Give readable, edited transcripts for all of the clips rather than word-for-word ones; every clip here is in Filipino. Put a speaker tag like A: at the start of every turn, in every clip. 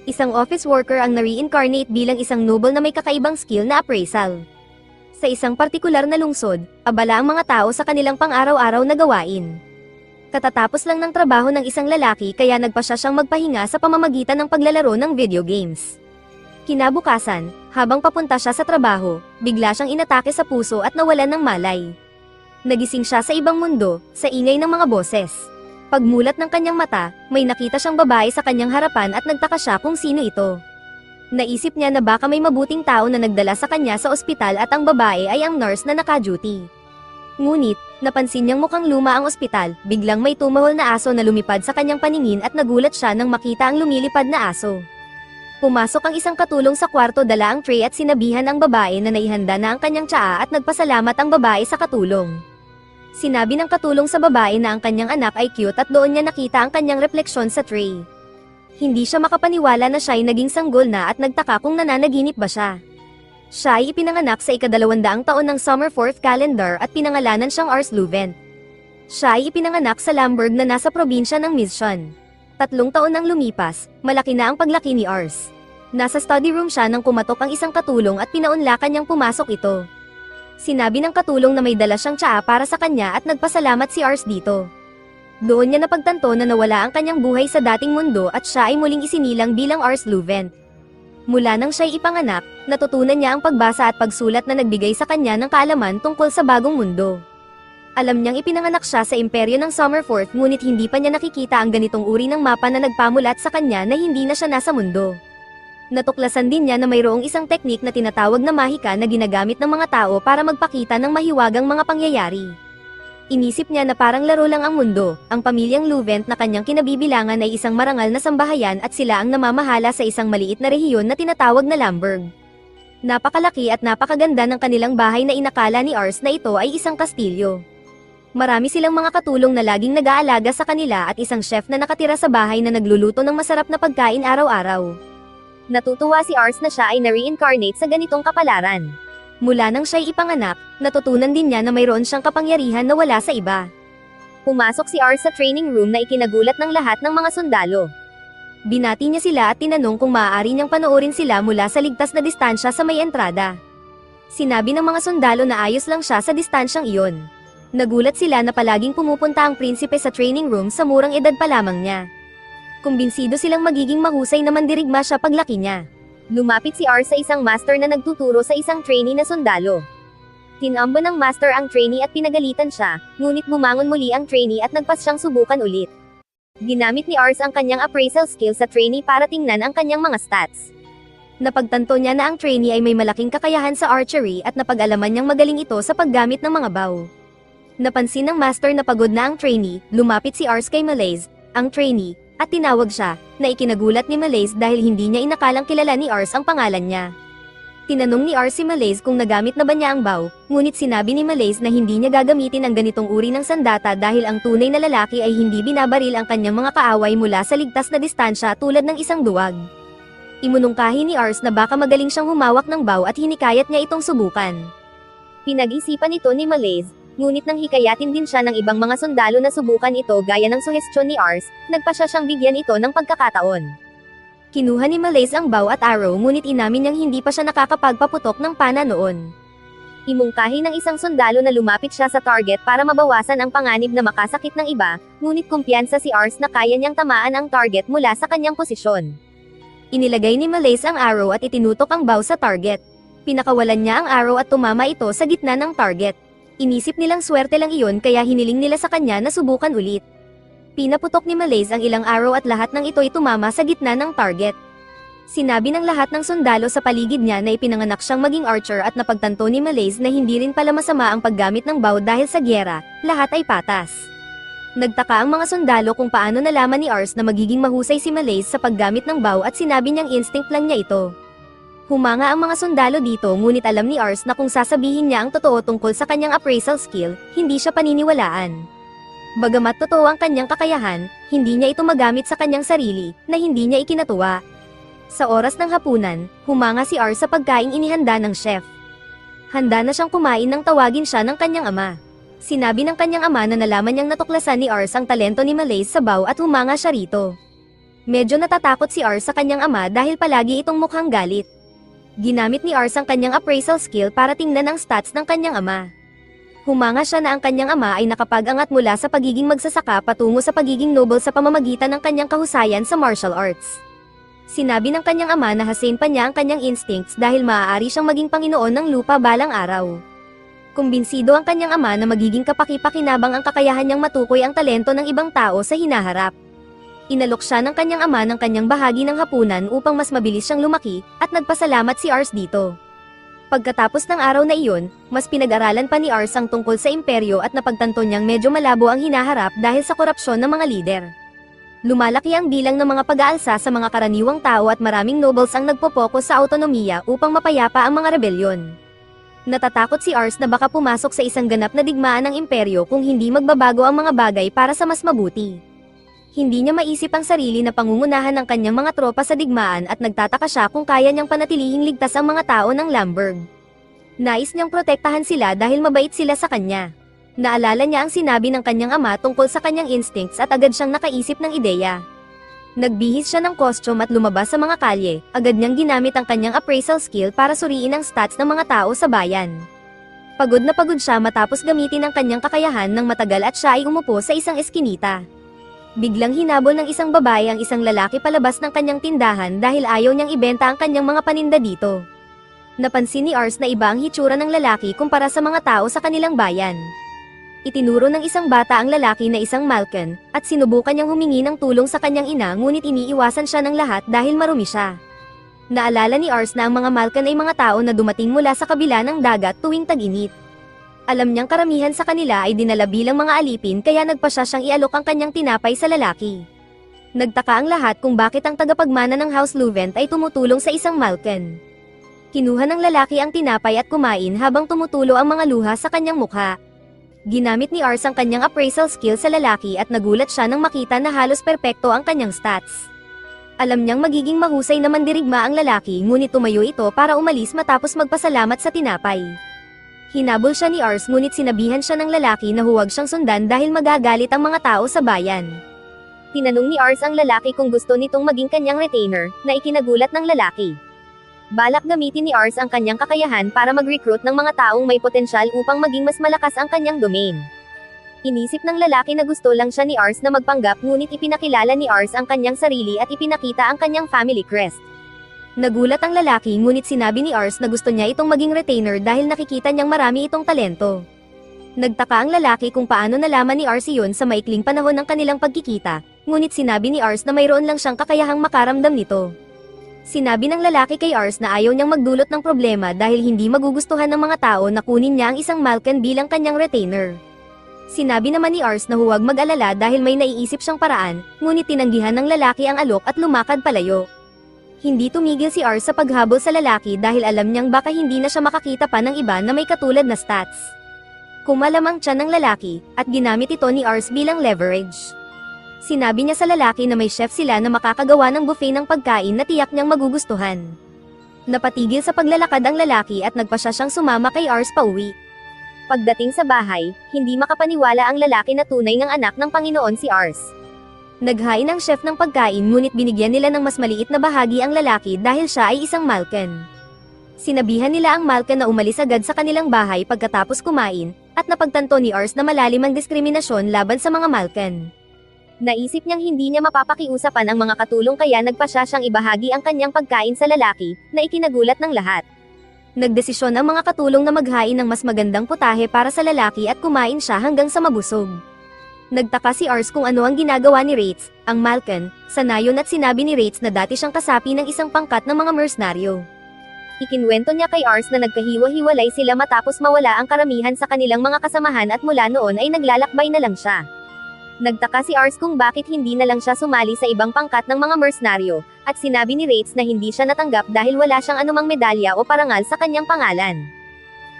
A: Isang office worker ang na-reincarnate bilang isang noble na may kakaibang skill na appraisal. Sa isang partikular na lungsod, abala ang mga tao sa kanilang pang-araw-araw na gawain. Katatapos lang ng trabaho ng isang lalaki kaya nagpasya siyang magpahinga sa pamamagitan ng paglalaro ng video games. Kinabukasan, habang papunta siya sa trabaho, bigla siyang inatake sa puso at nawalan ng malay. Nagising siya sa ibang mundo, sa ingay ng mga boses. Pagmulat ng kanyang mata, may nakita siyang babae sa kanyang harapan at nagtaka siya kung sino ito. Naisip niya na baka may mabuting tao na nagdala sa kanya sa ospital at ang babae ay ang nurse na naka-duty. Ngunit, napansin niyang mukhang luma ang ospital, biglang may tumahol na aso na lumipad sa kanyang paningin at nagulat siya nang makita ang lumilipad na aso. Pumasok ang isang katulong sa kwarto, dala ang tray at sinabihan ang babae na naihanda na ang kanyang tsaa at nagpasalamat ang babae sa katulong. Sinabi ng katulong sa babae na ang kanyang anak ay cute at doon niya nakita ang kanyang refleksyon sa tray. Hindi siya makapaniwala na siya ay naging sanggol na at nagtaka kung nananaginip ba siya. Siya ay ipinanganak sa ika-200 taon ng Summer 4th calendar at pinangalanan siyang Ars Luvent. Siya ay ipinanganak sa Lamberg na nasa probinsya ng Mission. 3 taon nang lumipas, malaki na ang paglaki ni Ars. Nasa study room siya nang kumatok ang isang katulong at pinaunlakan niyang pumasok ito. Sinabi ng katulong na may dala siyang tsaa para sa kanya at nagpasalamat si Ars dito. Doon niya napagtanto na nawala ang kanyang buhay sa dating mundo at siya ay muling isinilang bilang Ars Luvent. Mula nang siya'y ipanganak, natutunan niya ang pagbasa at pagsulat na nagbigay sa kanya ng kaalaman tungkol sa bagong mundo. Alam niyang ipinanganak siya sa imperyo ng Summerforth, ngunit hindi pa niya nakikita ang ganitong uri ng mapa na nagpamulat sa kanya na hindi na siya nasa mundo. Natuklasan din niya na mayroong isang teknik na tinatawag na mahika na ginagamit ng mga tao para magpakita ng mahiwagang mga pangyayari. Inisip niya na parang laro lang ang mundo, ang pamilyang Luvent na kanyang kinabibilangan ay isang marangal na sambahayan at sila ang namamahala sa isang maliit na rehiyon na tinatawag na Lamberg. Napakalaki at napakaganda ng kanilang bahay na inakala ni Ars na ito ay isang kastilyo. Marami silang mga katulong na laging nag-aalaga sa kanila at isang chef na nakatira sa bahay na nagluluto ng masarap na pagkain araw-araw. Natutuwa si Ars na siya ay na-reincarnate sa ganitong kapalaran. Mula nang siya'y ipanganak, natutunan din niya na mayroon siyang kapangyarihan na wala sa iba. Pumasok si Ars sa training room na ikinagulat ng lahat ng mga sundalo. Binati niya sila at tinanong kung maaari niyang panoorin sila mula sa ligtas na distansya sa may entrada. Sinabi ng mga sundalo na ayos lang siya sa distansyang iyon. Nagulat sila na palaging pumupunta ang prinsipe sa training room sa murang edad pa lamang niya. Kumbinsido silang magiging mahusay na mandirigma siya paglaki niya. Lumapit si Ars sa isang master na nagtuturo sa isang trainee na sundalo. Tinambo ng master ang trainee at pinagalitan siya, ngunit bumangon muli ang trainee at nagpas siyang subukan ulit. Ginamit ni Ars ang kanyang appraisal skill sa trainee para tingnan ang kanyang mga stats. Napagtanto niya na ang trainee ay may malaking kakayahan sa archery at napag-alaman niyang magaling ito sa paggamit ng mga bow. Napansin ng master na pagod na ang trainee, lumapit si Ars kay Malaise, ang trainee, at tinawag siya, na ikinagulat ni Malaise dahil hindi niya inakalang kilala ni Ars ang pangalan niya. Tinanong ni Ars si Malaise kung nagamit na ba niya ang bow, ngunit sinabi ni Malaise na hindi niya gagamitin ang ganitong uri ng sandata dahil ang tunay na lalaki ay hindi binabaril ang kanyang mga kaaway mula sa ligtas na distansya tulad ng isang duwag. Imunungkahi ni Ars na baka magaling siyang humawak ng bow at hinikayat niya itong subukan. Pinag-isipan ito ni Malaise, ngunit nang hikayatin din siya ng ibang mga sundalo na subukan ito gaya ng suhestyon ni Ars, nagpasya siyang bigyan ito ng pagkakataon. Kinuha ni Malaise ang bow at arrow ngunit inamin niyang hindi pa siya nakakapagpaputok ng pana noon. Imungkahi ng isang sundalo na lumapit siya sa target para mabawasan ang panganib na makasakit ng iba, ngunit kumpiyansa si Ars na kaya niyang tamaan ang target mula sa kanyang posisyon. Inilagay ni Malaise ang arrow at itinutok ang bow sa target. Pinakawalan niya ang arrow at tumama ito sa gitna ng target. Inisip nilang swerte lang iyon kaya hiniling nila sa kanya na subukan ulit. Pinaputok ni Malaise ang ilang arrow at lahat ng ito'y tumama sa gitna ng target. Sinabi ng lahat ng sundalo sa paligid niya na ipinanganak siyang maging archer at napagtanto ni Malaise na hindi rin pala masama ang paggamit ng bow dahil sa gyera, lahat ay patas. Nagtaka ang mga sundalo kung paano nalaman ni Ars na magiging mahusay si Malaise sa paggamit ng bow at sinabi niyang instinct lang niya ito. Humanga ang mga sundalo dito ngunit alam ni Ars na kung sasabihin niya ang totoo tungkol sa kanyang appraisal skill, hindi siya paniniwalaan. Bagamat totoo ang kanyang kakayahan, hindi niya ito magamit sa kanyang sarili, na hindi niya ikinatuwa. Sa oras ng hapunan, humanga si Ars sa pagkaing inihanda ng chef. Handa na siyang kumain nang tawagin siya ng kanyang ama. Sinabi ng kanyang ama na nalaman niyang natuklasan ni Ars ang talento ni Malaise sa bow at humanga siya rito. Medyo natatakot si Ars sa kanyang ama dahil palagi itong mukhang galit. Ginamit ni Ars ang kanyang appraisal skill para tingnan ang stats ng kanyang ama. Humanga siya na ang kanyang ama ay nakapag-angat mula sa pagiging magsasaka patungo sa pagiging noble sa pamamagitan ng kanyang kahusayan sa martial arts. Sinabi ng kanyang ama na hasain pa niya ang kanyang instincts dahil maaari siyang maging Panginoon ng lupa balang araw. Kumbinsido ang kanyang ama na magiging kapaki-pakinabang ang kakayahan niyang matukoy ang talento ng ibang tao sa hinaharap. Inalok siya ng kanyang ama ng kanyang bahagi ng hapunan upang mas mabilis siyang lumaki, at nagpasalamat si Ars dito. Pagkatapos ng araw na iyon, mas pinag-aralan pa ni Ars ang tungkol sa imperyo at napagtanto niyang medyo malabo ang hinaharap dahil sa korupsyon ng mga lider. Lumalaki ang bilang ng mga pag-aalsa sa mga karaniwang tao at maraming nobles ang nagpo-focus sa autonomiya upang mapayapa ang mga rebelyon. Natatakot si Ars na baka pumasok sa isang ganap na digmaan ng imperyo kung hindi magbabago ang mga bagay para sa mas mabuti. Hindi niya maisip ang sarili na pangungunahan ng kanyang mga tropa sa digmaan at nagtataka siya kung kaya niyang panatilihing ligtas ang mga tao ng Lamberg. Nais niyang protektahan sila dahil mabait sila sa kanya. Naalala niya ang sinabi ng kanyang ama tungkol sa kanyang instincts at agad siyang nakaisip ng ideya. Nagbihis siya ng costume at lumabas sa mga kalye, agad niyang ginamit ang kanyang appraisal skill para suriin ang stats ng mga tao sa bayan. Pagod na pagod siya matapos gamitin ang kanyang kakayahan ng matagal at siya ay umupo sa isang eskinita. Biglang hinabol ng isang babae ang isang lalaki palabas ng kanyang tindahan dahil ayaw niyang ibenta ang kanyang mga paninda dito. Napansin ni Ars na iba ang hitsura ng lalaki kumpara sa mga tao sa kanilang bayan. Itinuro ng isang bata ang lalaki na isang Malkan, at sinubukan niyang humingi ng tulong sa kanyang ina ngunit iniiwasan siya ng lahat dahil marumi siya. Naalala ni Ars na ang mga Malkan ay mga tao na dumating mula sa kabila ng dagat tuwing tag-init. Alam niyang karamihan sa kanila ay dinala bilang mga alipin kaya nagpa siya siyang ialok ang kanyang tinapay sa lalaki. Nagtaka ang lahat kung bakit ang tagapagmana ng House Luvent ay tumutulong sa isang Malkan. Kinuha ng lalaki ang tinapay at kumain habang tumutulo ang mga luha sa kanyang mukha. Ginamit ni Ars ang kanyang appraisal skill sa lalaki at nagulat siya nang makita na halos perpekto ang kanyang stats. Alam niyang magiging mahusay na mandirigma ang lalaki ngunit tumayo ito para umalis matapos magpasalamat sa tinapay. Hinabol siya ni Ars ngunit sinabihan siya ng lalaki na huwag siyang sundan dahil magagalit ang mga tao sa bayan. Tinanong ni Ars ang lalaki kung gusto nitong maging kanyang retainer, na ikinagulat ng lalaki. Balak gamitin ni Ars ang kanyang kakayahan para mag-recruit ng mga taong may potensyal upang maging mas malakas ang kanyang domain. Inisip ng lalaki na gusto lang siya ni Ars na magpanggap ngunit ipinakilala ni Ars ang kanyang sarili at ipinakita ang kanyang family crest. Nagulat ang lalaki ngunit sinabi ni Ars na gusto niya itong maging retainer dahil nakikita niyang marami itong talento. Nagtaka ang lalaki kung paano nalaman ni Ars iyon sa maikling panahon ng kanilang pagkikita, ngunit sinabi ni Ars na mayroon lang siyang kakayahang makaramdam nito. Sinabi ng lalaki kay Ars na ayaw niyang magdulot ng problema dahil hindi magugustuhan ng mga tao na kunin niya ang isang Malkan bilang kanyang retainer. Sinabi naman ni Ars na huwag mag-alala dahil may naiisip siyang paraan, ngunit tinanggihan ng lalaki ang alok at lumakad palayo. Hindi tumigil si Ars sa paghabol sa lalaki dahil alam niyang baka hindi na siya makakita pa ng iba na may katulad na stats. Kumalam ang tiyan ng lalaki, at ginamit ito ni Ars bilang leverage. Sinabi niya sa lalaki na may chef sila na makakagawa ng buffet ng pagkain na tiyak niyang magugustuhan. Napatigil sa paglalakad ang lalaki at nagpasya siyang sumama kay Ars pauwi. Pagdating sa bahay, hindi makapaniwala ang lalaki na tunay ngang anak ng Panginoon si Ars. Naghain ang chef ng pagkain ngunit binigyan nila ng mas maliit na bahagi ang lalaki dahil siya ay isang Malkan. Sinabihan nila ang Malkan na umalis agad sa kanilang bahay pagkatapos kumain, at napagtanto ni Ars na malalim ang diskriminasyon laban sa mga Malkan. Naisip niyang hindi niya mapapakiusapan ang mga katulong kaya nagpasya siyang ibahagi ang kanyang pagkain sa lalaki, na ikinagulat ng lahat. Nagdesisyon ang mga katulong na maghain ng mas magandang putahe para sa lalaki at kumain siya hanggang sa mabusog. Nagtaka si Ars kung ano ang ginagawa ni Rates, ang Malkan, sa nayon at sinabi ni Rates na dati siyang kasapi ng isang pangkat ng mga mercenaryo. Ikinwento niya kay Ars na nagkahiwa-hiwalay sila matapos mawala ang karamihan sa kanilang mga kasamahan at mula noon ay naglalakbay na lang siya. Nagtaka si Ars kung bakit hindi na lang siya sumali sa ibang pangkat ng mga mercenaryo, at sinabi ni Rates na hindi siya natanggap dahil wala siyang anumang medalya o parangal sa kanyang pangalan.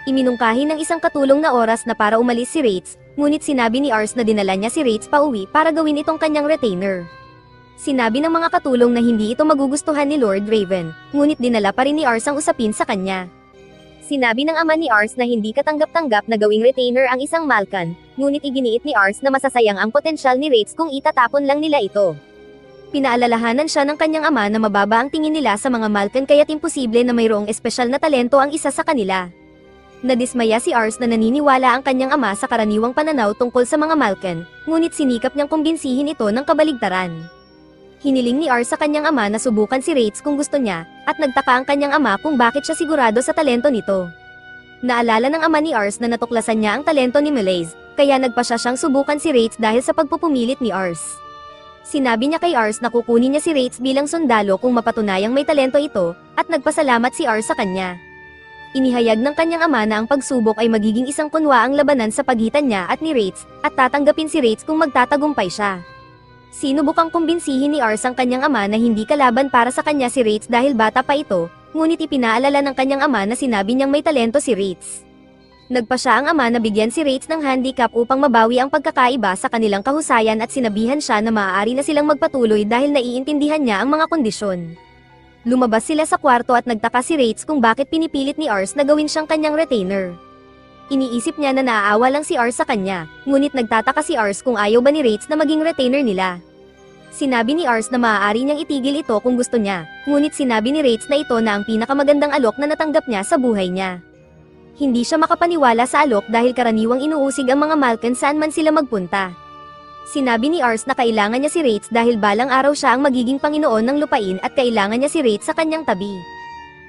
A: Iminungkahi ng isang katulong na oras na para umalis si Rates, ngunit sinabi ni Ars na dinala niya si Rates pauwi para gawin itong kanyang retainer. Sinabi ng mga katulong na hindi ito magugustuhan ni Lord Raven, ngunit dinala pa rin ni Ars ang usapin sa kanya. Sinabi ng ama ni Ars na hindi katanggap-tanggap na gawing retainer ang isang Malkan, ngunit iginiit ni Ars na masasayang ang potensyal ni Rates kung itatapon lang nila ito. Pinaalalahanan siya ng kanyang ama na mababa ang tingin nila sa mga Malkan kaya't imposible na mayroong espesyal na talento ang isa sa kanila. Nadismaya si Ars na naniniwala ang kanyang ama sa karaniwang pananaw tungkol sa mga Malkan, ngunit sinikap niyang kumbinsihin ito ng kabaligtaran. Hiniling ni Ars sa kanyang ama na subukan si Rates kung gusto niya, at nagtaka ang kanyang ama kung bakit siya sigurado sa talento nito. Naalala ng ama ni Ars na natuklasan niya ang talento ni Melaise, kaya nagpa siya siyang subukan si Rates dahil sa pagpupumilit ni Ars. Sinabi niya kay Ars na kukunin niya si Rates bilang sundalo kung mapatunayang may talento ito, at nagpasalamat si Ars sa kanya. Inihayag ng kanyang ama na ang pagsubok ay magiging isang kunwaang labanan sa pagitan niya at ni Rates, at tatanggapin si Rates kung magtatagumpay siya. Sinubukang kumbinsihin ni Ars ang kanyang ama na hindi kalaban para sa kanya si Rates dahil bata pa ito, ngunit ipinaalala ng kanyang ama na sinabi niyang may talento si Rates. Nagpa siya ang ama na bigyan si Rates ng handicap upang mabawi ang pagkakaiba sa kanilang kahusayan at sinabihan siya na maaari na silang magpatuloy dahil naiintindihan niya ang mga kondisyon. Lumabas sila sa kwarto at nagtaka si Rates kung bakit pinipilit ni Ars na gawin siyang kanyang retainer. Iniisip niya na naaawa lang si Ars sa kanya, ngunit nagtataka si Ars kung ayaw ba ni Rates na maging retainer nila. Sinabi ni Ars na maaari niyang itigil ito kung gusto niya, ngunit sinabi ni Rates na ito na ang pinakamagandang alok na natanggap niya sa buhay niya. Hindi siya makapaniwala sa alok dahil karaniwang inuusig ang mga Malkan saan man sila magpunta. Sinabi ni Ars na kailangan niya si Rates dahil balang araw siya ang magiging Panginoon ng lupain at kailangan niya si Rates sa kanyang tabi.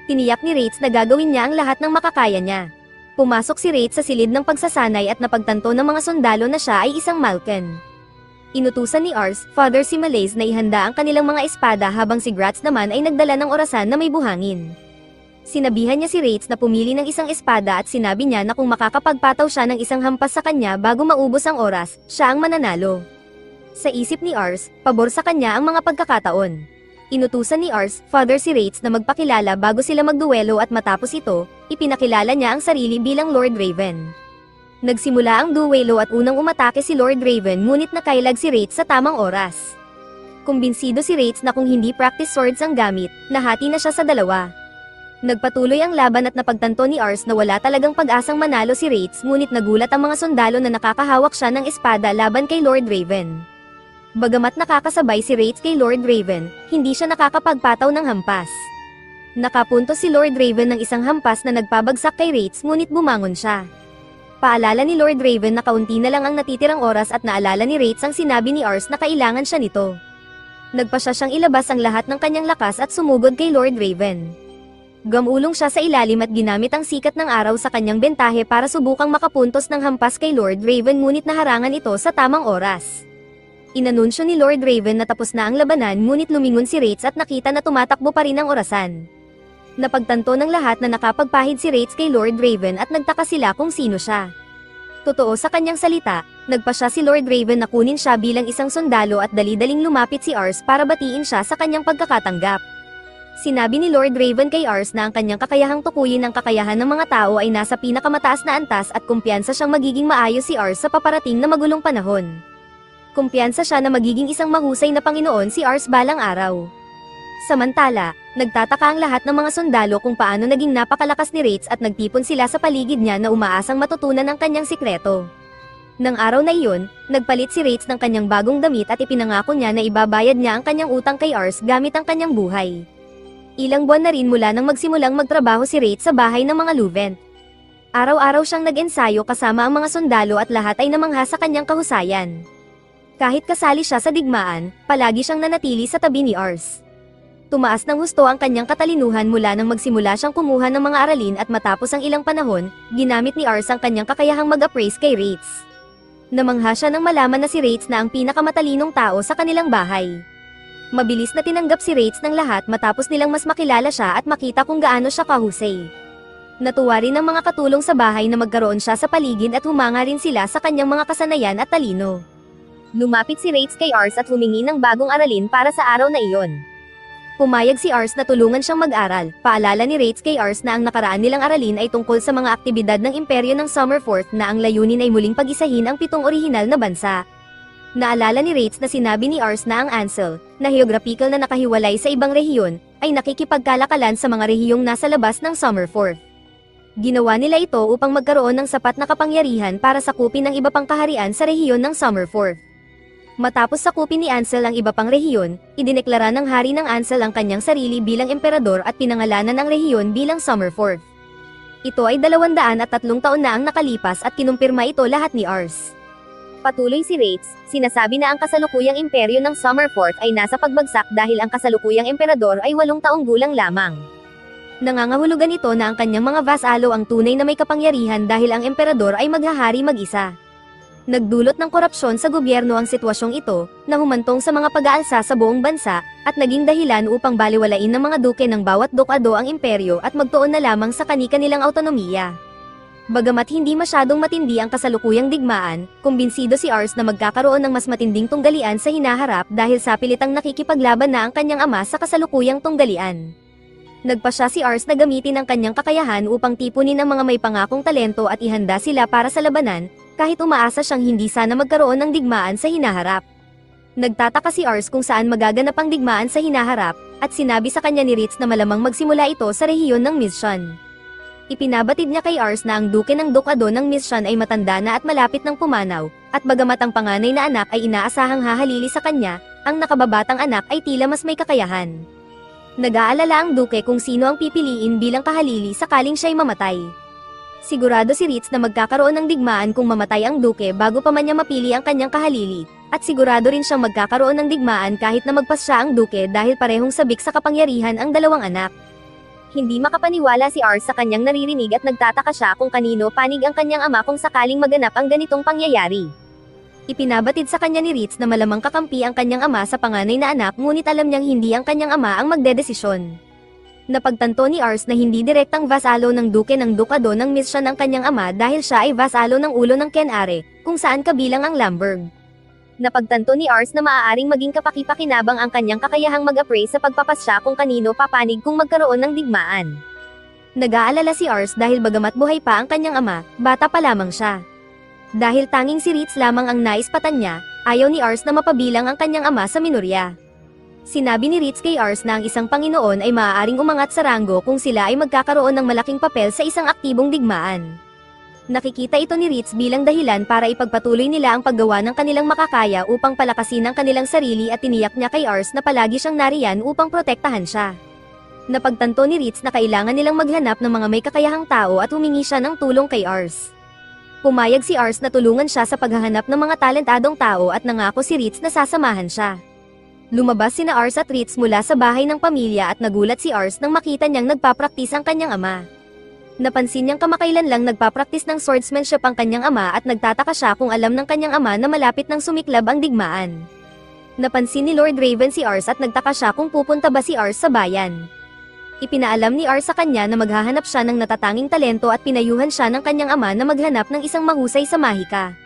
A: Tiniyak ni Rates na gagawin niya ang lahat ng makakaya niya. Pumasok si Rates sa silid ng pagsasanay at napagtanto ng mga sundalo na siya ay isang Malkan. Inutusan ni Ars, Father si Melaise na ihanda ang kanilang mga espada habang si Gratz naman ay nagdala ng orasan na may buhangin. Sinabihan niya si Rates na pumili ng isang espada at sinabi niya na kung makakapagpataw siya ng isang hampas sa kanya bago maubos ang oras, siya ang mananalo. Sa isip ni Ars, pabor sa kanya ang mga pagkakataon. Inutusan ni Ars, Father si Rates na magpakilala bago sila magduelo at matapos ito, ipinakilala niya ang sarili bilang Lord Raven. Nagsimula ang duelo at unang umatake si Lord Raven ngunit nakailag si Rates sa tamang oras. Kumbinsido si Rates na kung hindi practice swords ang gamit, nahati na siya sa dalawa. Nagpatuloy ang laban at napagtanto ni Ars na wala talagang pag-asang manalo si Rates ngunit nagulat ang mga sundalo na nakakahawak siya ng espada laban kay Lord Raven. Bagamat nakakasabay si Rates kay Lord Raven, hindi siya nakakapagpataw ng hampas. Nakapunto si Lord Raven ng isang hampas na nagpabagsak kay Rates ngunit bumangon siya. Paalala ni Lord Raven na kaunti na lang ang natitirang oras at naalala ni Rates ang sinabi ni Ars na kailangan siya nito. Nagpa siya siyang ilabas ang lahat ng kanyang lakas at sumugod kay Lord Raven. Gamulong siya sa ilalim at ginamit ang sikat ng araw sa kanyang bentahe para subukang makapuntos ng hampas kay Lord Raven ngunit naharangan ito sa tamang oras. Inanunsyo ni Lord Raven na tapos na ang labanan ngunit lumingon si Rates at nakita na tumatakbo pa rin ang orasan. Napagtanto ng lahat na nakapagpahid si Rates kay Lord Raven at nagtaka sila kung sino siya. Totoo sa kanyang salita, nagpa siya si Lord Raven na kunin siya bilang isang sundalo at dali-daling lumapit si Ars para batiin siya sa kanyang pagkakatanggap. Sinabi ni Lord Raven kay Ars na ang kanyang kakayahang tukuyin ang kakayahan ng mga tao ay nasa pinakamataas na antas at kumpiyansa siyang magiging maayos si Ars sa paparating na magulong panahon. Kumpiyansa siya na magiging isang mahusay na Panginoon si Ars balang araw. Samantala, nagtataka ang lahat ng mga sundalo kung paano naging napakalakas ni Rates at nagtipon sila sa paligid niya na umaasang matutunan ang kanyang sikreto. Nang araw na iyon, nagpalit si Rates ng kanyang bagong damit at ipinangako niya na ibabayad niya ang kanyang utang kay Ars gamit ang kanyang buhay. Ilang buwan na rin mula nang magsimulang magtrabaho si Rates sa bahay ng mga Luvent. Araw-araw siyang nag-ensayo kasama ang mga sundalo at lahat ay namangha sa kanyang kahusayan. Kahit kasali siya sa digmaan, palagi siyang nanatili sa tabi ni Ars. Tumaas ng husto ang kanyang katalinuhan mula nang magsimula siyang kumuha ng mga aralin at matapos ang ilang panahon, ginamit ni Ars ang kanyang kakayahang mag-appraise kay Rates. Namangha siya nang malaman na si Rates na ang pinakamatalinong tao sa kanilang bahay. Mabilis na tinanggap si Rates ng lahat matapos nilang mas makilala siya at makita kung gaano siya kahusay. Natuwa rin ang mga katulong sa bahay na magkaroon siya sa paligid at humanga rin sila sa kanyang mga kasanayan at talino. Lumapit si Rates kay Ars at humingi ng bagong aralin para sa araw na iyon. Pumayag si Ars na tulungan siyang mag-aral. Paalala ni Rates kay Ars na ang nakaraan nilang aralin ay tungkol sa mga aktibidad ng imperyo ng Summerforth na ang layunin ay muling pag-isahin ang 7 orihinal na bansa. Naalala ni Rates na sinabi ni Ars na ang Ansel, na geographical na nakahiwalay sa ibang rehiyon, ay nakikipagkalakalan sa mga rehiyong nasa labas ng Summerforth. Ginawa nila ito upang magkaroon ng sapat na kapangyarihan para sakupin ang iba pang kaharian sa rehiyon ng Summerforth. Matapos sakupin ni Ansel ang iba pang rehiyon, idineklara ng hari ng Ansel ang kanyang sarili bilang emperador at pinangalanan ang rehiyon bilang Summerforth. Ito ay 203 taon na ang nakalipas at kinumpirma ito lahat ni Ars. Patuloy si Rates, sinasabi na ang kasalukuyang imperyo ng Summerforth ay nasa pagbagsak dahil ang kasalukuyang emperador ay 8 taong gulang lamang. Nangangahulugan ito na ang kanyang mga vasalo ang tunay na may kapangyarihan dahil ang emperador ay maghahari mag-isa. Nagdulot ng korupsyon sa gobyerno ang sitwasyong ito, na humantong sa mga pag-aalsa sa buong bansa, at naging dahilan upang baliwalain ng mga duke ng bawat dukado ang imperyo at magtuon na lamang sa kani-kanilang autonomiya. Bagamat hindi masyadong matindi ang kasalukuyang digmaan, kumbinsido si Ars na magkakaroon ng mas matinding tunggalian sa hinaharap dahil sa pilitang nakikipaglaban na ang kanyang ama sa kasalukuyang tunggalian. Nagpasya si Ars na gamitin ang kanyang kakayahan upang tipunin ang mga may pangakong talento at ihanda sila para sa labanan, kahit umaasa siyang hindi sana magkaroon ng digmaan sa hinaharap. Nagtataka si Ars kung saan magaganap ang digmaan sa hinaharap, at sinabi sa kanya ni Ritz na malamang magsimula ito sa rehiyon ng Mizshan. Ipinabatid niya kay Ars na ang duke ng dukado ng Mizshan ay matanda na at malapit ng pumanaw, at bagamat ang panganay na anak ay inaasahang hahalili sa kanya, ang nakababatang anak ay tila mas may kakayahan. Nag-aalala ang duke kung sino ang pipiliin bilang kahalili sakaling siya'y mamatay. Sigurado si Ritz na magkakaroon ng digmaan kung mamatay ang duke bago pa man niya mapili ang kanyang kahalili, at sigurado rin siyang magkakaroon ng digmaan kahit na magpasya ang duke dahil parehong sabik sa kapangyarihan ang dalawang anak. Hindi makapaniwala si Ars sa kanyang naririnig at nagtataka siya kung kanino panig ang kanyang ama kung sakaling maganap ang ganitong pangyayari. Ipinabatid sa kanya ni Ritz na malamang kakampi ang kanyang ama sa panganay na anak ngunit alam niyang hindi ang kanyang ama ang magdedesisyon. Napagtanto ni Ars na hindi direktang vasalo ng duke ng dukado ng Mizshan ang kanyang ama dahil siya ay vasalo ng ulo ng Kenare, kung saan kabilang ang Lamberg. Napagtanto ni Ars na maaaring maging kapaki-pakinabang ang kanyang kakayahang mag-appraise sa pagpapasya kung kanino papanig kung magkaroon ng digmaan. Nag-aalala si Ars dahil bagamat buhay pa ang kanyang ama, bata pa lamang siya. Dahil tanging si Ritz lamang ang naispatan niya, ayaw ni Ars na mapabilang ang kanyang ama sa minorya. Sinabi ni Ritz kay Ars na ang isang Panginoon ay maaaring umangat sa ranggo kung sila ay magkakaroon ng malaking papel sa isang aktibong digmaan. Nakikita ito ni Ritz bilang dahilan para ipagpatuloy nila ang paggawa ng kanilang makakaya upang palakasin ang kanilang sarili at tiniyak niya kay Ars na palagi siyang nariyan upang protektahan siya. Napagtanto ni Ritz na kailangan nilang maghanap ng mga may kakayahang tao at humingi siya ng tulong kay Ars. Pumayag si Ars na tulungan siya sa paghahanap ng mga talentadong tao at nangako si Ritz na sasamahan siya. Lumabas sina Ars at Ritz mula sa bahay ng pamilya at nagulat si Ars nang makita niyang nagpapraktis ang kanyang ama. Napansin niyang kamakailan lang nagpapraktis ng swordsmanship ang kanyang ama at nagtataka siya kung alam ng kanyang ama na malapit nang sumiklab ang digmaan. Napansin ni Lord Raven si Ars at nagtaka siya kung pupunta ba si Ars sa bayan. Ipinaalam ni Ars sa kanya na maghahanap siya ng natatanging talento at pinayuhan siya ng kanyang ama na maghanap ng isang mahusay sa mahika.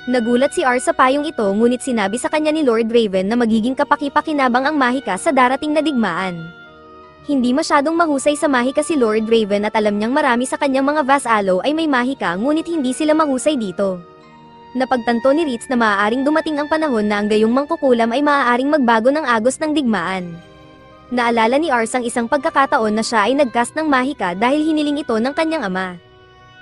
A: Nagulat si Ars sa payong ito ngunit sinabi sa kanya ni Lord Raven na magiging kapaki-pakinabang ang mahika sa darating na digmaan. Hindi masyadong mahusay sa mahika si Lord Raven at alam niyang marami sa kanyang mga vasalo ay may mahika ngunit hindi sila mahusay dito. Napagtanto ni Ritz na maaaring dumating ang panahon na ang gayong mangkukulam ay maaaring magbago ng agos ng digmaan. Naalala ni Ars ang isang pagkakataon na siya ay nagcast ng mahika dahil hiniling ito ng kanyang ama.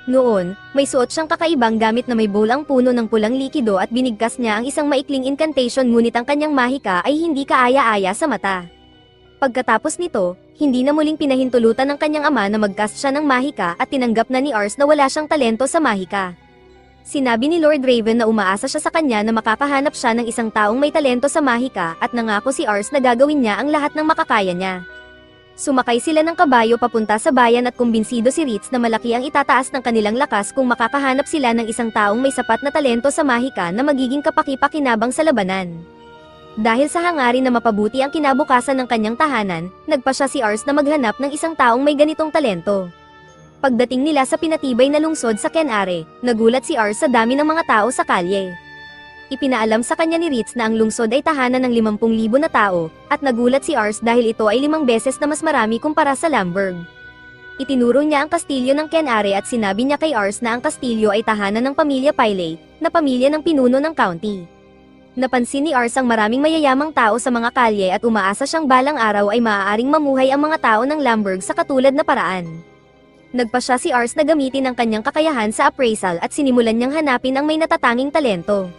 A: Noon, may suot siyang kakaibang gamit na may bowl ang puno ng pulang likido at binigkas niya ang isang maikling incantation ngunit ang kanyang mahika ay hindi kaaya-aya sa mata. Pagkatapos nito, hindi na muling pinahintulutan ng kanyang ama na mag-cast siya ng mahika at tinanggap na ni Ars na wala siyang talento sa mahika. Sinabi ni Lord Raven na umaasa siya sa kanya na makakahanap siya ng isang taong may talento sa mahika at nangako si Ars na gagawin niya ang lahat ng makakaya niya. Sumakay sila ng kabayo papunta sa bayan at kumbinsido si Ritz na malaki ang itataas ng kanilang lakas kung makakahanap sila ng isang taong may sapat na talento sa mahika na magiging kapaki-pakinabang sa labanan. Dahil sa hangarin na mapabuti ang kinabukasan ng kanyang tahanan, nagpasya si Ars na maghanap ng isang taong may ganitong talento. Pagdating nila sa pinatibay na lungsod sa Kenare, nagulat si Ars sa dami ng mga tao sa kalye. Ipinaalam sa kanya ni Ritz na ang lungsod ay tahanan ng 50,000 na tao, at nagulat si Ars dahil ito ay 5 beses na mas marami kumpara sa Lamberg. Itinuro niya ang kastilyo ng Kenare at sinabi niya kay Ars na ang kastilyo ay tahanan ng pamilya Pyle, na pamilya ng pinuno ng county. Napansin ni Ars ang maraming mayayamang tao sa mga kalye at umaasa siyang balang araw ay maaaring mamuhay ang mga tao ng Lamberg sa katulad na paraan. Nagpasya si Ars na gamitin ang kanyang kakayahan sa appraisal at sinimulan niyang hanapin ang may natatanging talento.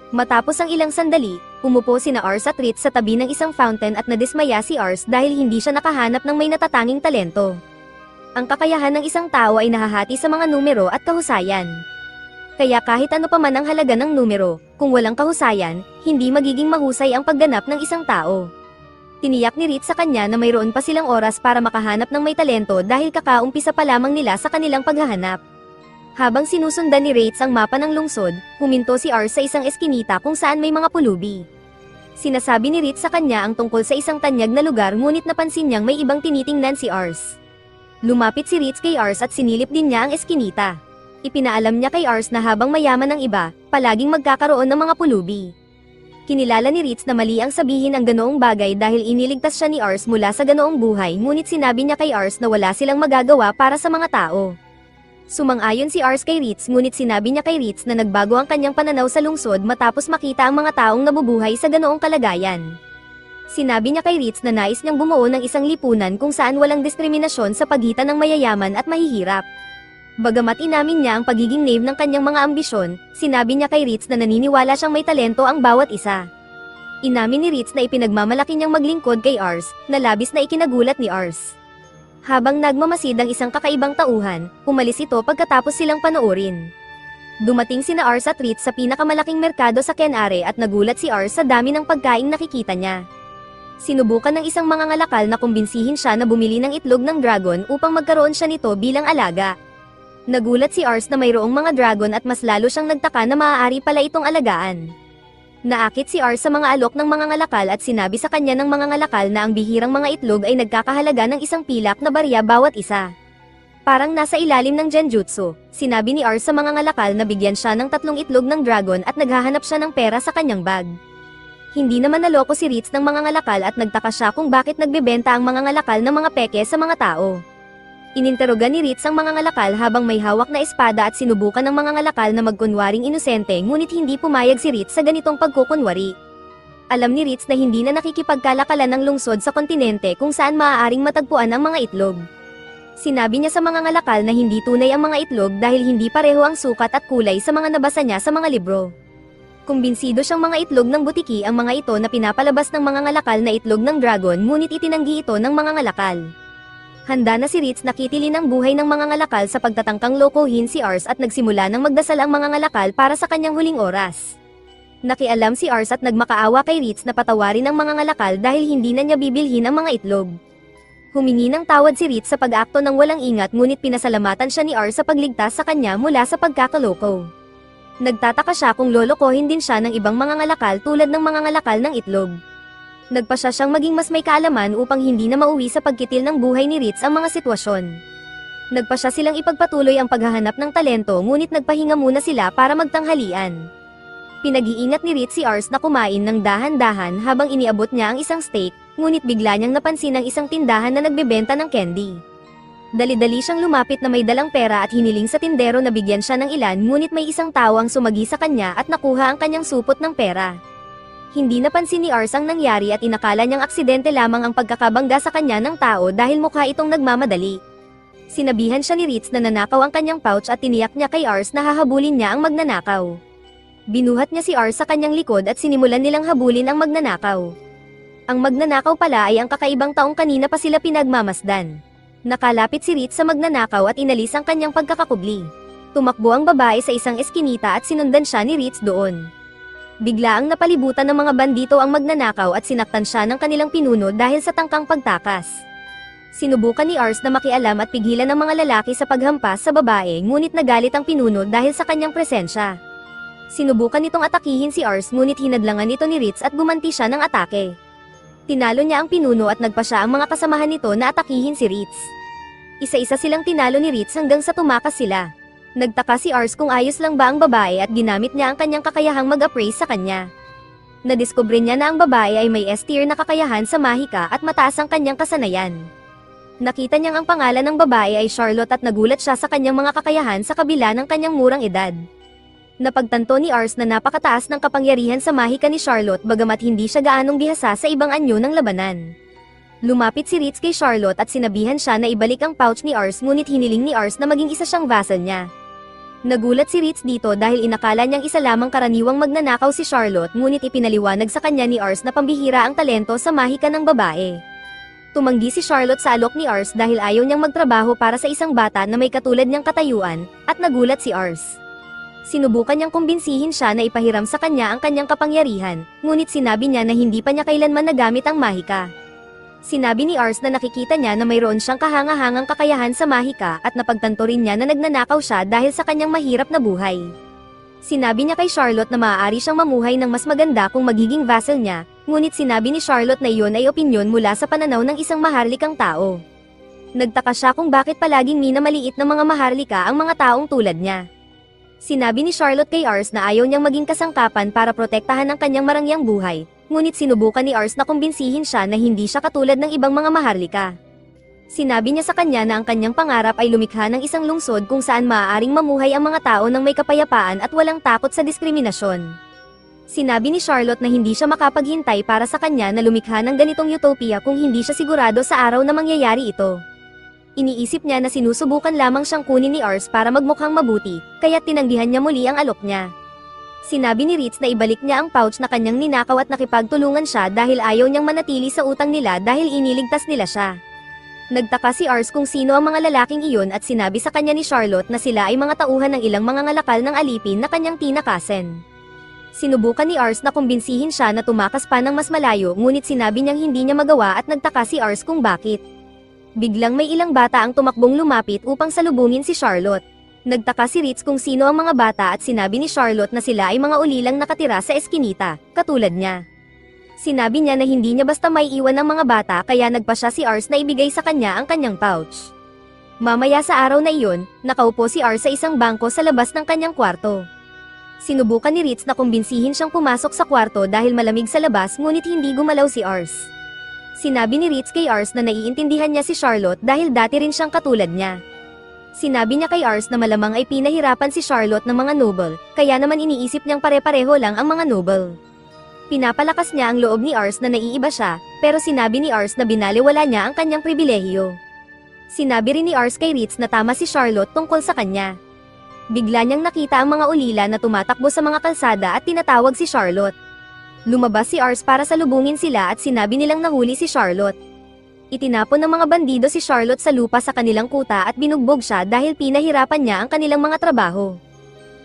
A: Matapos ang ilang sandali, umupo sina Ars at Ritz sa tabi ng isang fountain at nadismaya si Ars dahil hindi siya nakahanap ng may natatanging talento. Ang kakayahan ng isang tao ay nahahati sa mga numero at kahusayan. Kaya kahit ano pa man ang halaga ng numero, kung walang kahusayan, hindi magiging mahusay ang pagganap ng isang tao. Tiniyak ni Ritz sa kanya na mayroon pa silang oras para makahanap ng may talento dahil kakaumpisa pa lamang nila sa kanilang paghahanap. Habang sinusundan ni Ritz ang mapa ng lungsod, huminto si Ars sa isang eskinita kung saan may mga pulubi. Sinasabi ni Ritz sa kanya ang tungkol sa isang tanyag na lugar ngunit napansin niyang may ibang tinitingnan si Ars. Lumapit si Ritz kay Ars at sinilip din niya ang eskinita. Ipinaalam niya kay Ars na habang mayaman ang iba, palaging magkakaroon ng mga pulubi. Kinilala ni Ritz na mali ang sabihin ang ganoong bagay dahil iniligtas siya ni Ars mula sa ganoong buhay ngunit sinabi niya kay Ars na wala silang magagawa para sa mga tao. Sumang-ayon si Ars kay Ritz ngunit sinabi niya kay Ritz na nagbago ang kanyang pananaw sa lungsod matapos makita ang mga taong nabubuhay sa ganoong kalagayan. Sinabi niya kay Ritz na nais niyang bumuo ng isang lipunan kung saan walang diskriminasyon sa pagitan ng mayayaman at mahihirap. Bagamat inamin niya ang pagiging naive ng kanyang mga ambisyon, sinabi niya kay Ritz na naniniwala siyang may talento ang bawat isa. Inamin ni Ritz na ipinagmamalaki niyang maglingkod kay Ars, na labis na ikinagulat ni Ars. Habang nagmamasid ang isang kakaibang tauhan, umalis ito pagkatapos silang panoorin. Dumating sina Ars at Ritz sa pinakamalaking merkado sa Kenare at nagulat si Ars sa dami ng pagkaing nakikita niya. Sinubukan ng isang mangangalakal na kumbinsihin siya na bumili ng itlog ng dragon upang magkaroon siya nito bilang alaga. Nagulat si Ars na mayroong mga dragon at mas lalo siyang nagtaka na maaari pala itong alagaan. Naakit si Ars sa mga alok ng mga ngalakal at sinabi sa kanya ng mga ngalakal na ang bihirang mga itlog ay nagkakahalaga ng isang pilak na barya bawat isa. Parang nasa ilalim ng genjutsu, sinabi ni Ars sa mga ngalakal na bigyan siya ng 3 itlog ng dragon at naghahanap siya ng pera sa kanyang bag. Hindi naman naloko si Ritz ng mga ngalakal at nagtaka siya kung bakit nagbebenta ang mga ngalakal ng mga peke sa mga tao. Ininteroga ni Ritz ang mga ngalakal habang may hawak na espada at sinubukan ng mga ngalakal na magkunwaring inosente ngunit hindi pumayag si Ritz sa ganitong pagkukunwari. Alam ni Ritz na hindi na nakikipagkalakalan ng lungsod sa kontinente kung saan maaaring matagpuan ang mga itlog. Sinabi niya sa mga ngalakal na hindi tunay ang mga itlog dahil hindi pareho ang sukat at kulay sa mga nabasa niya sa mga libro. Kumbinsido siyang mga itlog ng butiki ang mga ito na pinapalabas ng mga ngalakal na itlog ng dragon ngunit itinanggi ito ng mga ngalakal. Handa na si Ritz na kitilin ang buhay ng mga ngalakal sa pagtatangkang lokohin si Ars at nagsimula ng magdasal ang mga ngalakal para sa kanyang huling oras. Nakialam si Ars at nagmakaawa kay Ritz na patawarin ang mga ngalakal dahil hindi na niya bibilhin ang mga itlog. Humingi ng tawad si Ritz sa pag-akto ng walang ingat ngunit pinasalamatan siya ni Ars sa pagligtas sa kanya mula sa pagkakaloko. Nagtataka siya kung lolokohin din siya ng ibang mga ngalakal tulad ng mga ngalakal ng itlog. Nagpasya siyang maging mas may kaalaman upang hindi na mauwi sa pagkitil ng buhay ni Ritz ang mga sitwasyon. Nagpasya silang ipagpatuloy ang paghahanap ng talento ngunit nagpahinga muna sila para magtanghalian. Pinag-iingat ni Ritz si Ars na kumain ng dahan-dahan habang iniabot niya ang isang steak, ngunit bigla niyang napansin ang isang tindahan na nagbebenta ng candy. Dali-dali siyang lumapit na may dalang pera at hiniling sa tindero na bigyan siya ng ilan ngunit may isang tao ang sumagi sa kanya at nakuha ang kanyang supot ng pera. Hindi napansin ni Ars ang nangyari at inakala niyang aksidente lamang ang pagkakabangga sa kanya ng tao dahil mukha itong nagmamadali. Sinabihan siya ni Ritz na nanakaw ang kanyang pouch at tiniyak niya kay Ars na hahabulin niya ang magnanakaw. Binuhat niya si Ars sa kanyang likod at sinimulan nilang habulin ang magnanakaw. Ang magnanakaw pala ay ang kakaibang taong kanina pa sila pinagmamasdan. Nakalapit si Ritz sa magnanakaw at inalis ang kanyang pagkakakubli. Tumakbo ang babae sa isang eskinita at sinundan siya ni Ritz doon. Bigla ang napalibutan ng mga bandito ang magnanakaw at sinaktan siya ng kanilang pinuno dahil sa tangkang pagtakas. Sinubukan ni Ars na makialam at pigilan ng mga lalaki sa paghampas sa babae ngunit nagalit ang pinuno dahil sa kanyang presensya. Sinubukan nitong atakihin si Ars ngunit hinadlangan ito ni Ritz at gumanti siya ng atake. Tinalo niya ang pinuno at nagpa siya ang mga kasamahan nito na atakihin si Ritz. Isa-isa silang tinalo ni Ritz hanggang sa tumakas sila. Nagtaka si Ars kung ayos lang ba ang babae at ginamit niya ang kanyang kakayahang mag-appraise sa kanya. Nadiskubre niya na ang babae ay may S-tier na kakayahan sa mahika at mataas ang kanyang kasanayan. Nakita niyang ang pangalan ng babae ay Charlotte at nagulat siya sa kanyang mga kakayahan sa kabila ng kanyang murang edad. Napagtanto ni Ars na napakataas ng kapangyarihan sa mahika ni Charlotte bagamat hindi siya gaanong bihasa sa ibang anyo ng labanan. Lumapit si Ritz kay Charlotte at sinabihan siya na ibalik ang pouch ni Ars ngunit hiniling ni Ars na maging isa siyang vassal niya. Nagulat si Ritz dito dahil inakala niyang isa lamang karaniwang magnanakaw si Charlotte, ngunit ipinaliwanag sa kanya ni Ars na pambihira ang talento sa mahika ng babae. Tumanggi si Charlotte sa alok ni Ars dahil ayaw niyang magtrabaho para sa isang bata na may katulad niyang katayuan, at nagulat si Ars. Sinubukan niyang kumbinsihin siya na ipahiram sa kanya ang kanyang kapangyarihan, ngunit sinabi niya na hindi pa niya kailanman nagamit ang mahika. Sinabi ni Ars na nakikita niya na mayroon siyang kahanga-hangang kakayahan sa mahika at napagtanto rin niya na nagnanakaw siya dahil sa kanyang mahirap na buhay. Sinabi niya kay Charlotte na maaari siyang mamuhay ng mas maganda kung magiging vassal niya, ngunit sinabi ni Charlotte na iyon ay opinyon mula sa pananaw ng isang maharlikang tao. Nagtaka siya kung bakit palaging minamaliit ng mga maharlika ang mga taong tulad niya. Sinabi ni Charlotte kay Ars na ayaw niyang maging kasangkapan para protektahan ang kanyang marangyang buhay, ngunit sinubukan ni Ars na kumbinsihin siya na hindi siya katulad ng ibang mga maharlika. Sinabi niya sa kanya na ang kanyang pangarap ay lumikha ng isang lungsod kung saan maaaring mamuhay ang mga tao ng may kapayapaan at walang takot sa diskriminasyon. Sinabi ni Charlotte na hindi siya makapaghintay para sa kanya na lumikha ng ganitong utopia kung hindi siya sigurado sa araw na mangyayari ito. Iniisip niya na sinusubukan lamang siyang kunin ni Ars para magmukhang mabuti, kaya tinanggihan niya muli ang alok niya. Sinabi ni Ritz na ibalik niya ang pouch na kanyang ninakaw at nakipagtulungan siya dahil ayaw niyang manatili sa utang nila dahil iniligtas nila siya. Nagtaka si Ars kung sino ang mga lalaking iyon at sinabi sa kanya ni Charlotte na sila ay mga tauhan ng ilang mga ngalakal ng alipin na kanyang tinakasen. Sinubukan ni Ars na kumbinsihin siya na tumakas pa ng mas malayo, ngunit sinabi niyang hindi niya magawa at nagtaka si Ars kung bakit. Biglang may ilang bata ang tumakbong lumapit upang salubungin si Charlotte. Nagtaka si Ritz kung sino ang mga bata at sinabi ni Charlotte na sila ay mga ulilang nakatira sa eskinita, katulad niya. Sinabi niya na hindi niya basta may iwan ng mga bata kaya nagpa siya si Ars na ibigay sa kanya ang kanyang pouch. Mamaya sa araw na iyon, nakaupo si Ars sa isang bangko sa labas ng kanyang kwarto. Sinubukan ni Ritz na kumbinsihin siyang pumasok sa kwarto dahil malamig sa labas, ngunit hindi gumalaw si Ars. Sinabi ni Ritz kay Ars na naiintindihan niya si Charlotte dahil dati rin siyang katulad niya. Sinabi niya kay Ars na malamang ay pinahirapan si Charlotte ng mga noble, kaya naman iniisip niyang pare-pareho lang ang mga noble. Pinapalakas niya ang loob ni Ars na naiiba siya, pero sinabi ni Ars na binaliwala niya ang kanyang pribilehiyo. Sinabi rin ni Ars kay Ritz na tama si Charlotte tungkol sa kanya. Bigla niyang nakita ang mga ulila na tumatakbo sa mga kalsada at tinatawag si Charlotte. Lumabas si Ars para salubungin sila at sinabi nilang nahuli si Charlotte. Itinapon ng mga bandido si Charlotte sa lupa sa kanilang kuta at binugbog siya dahil pinahirapan niya ang kanilang mga trabaho.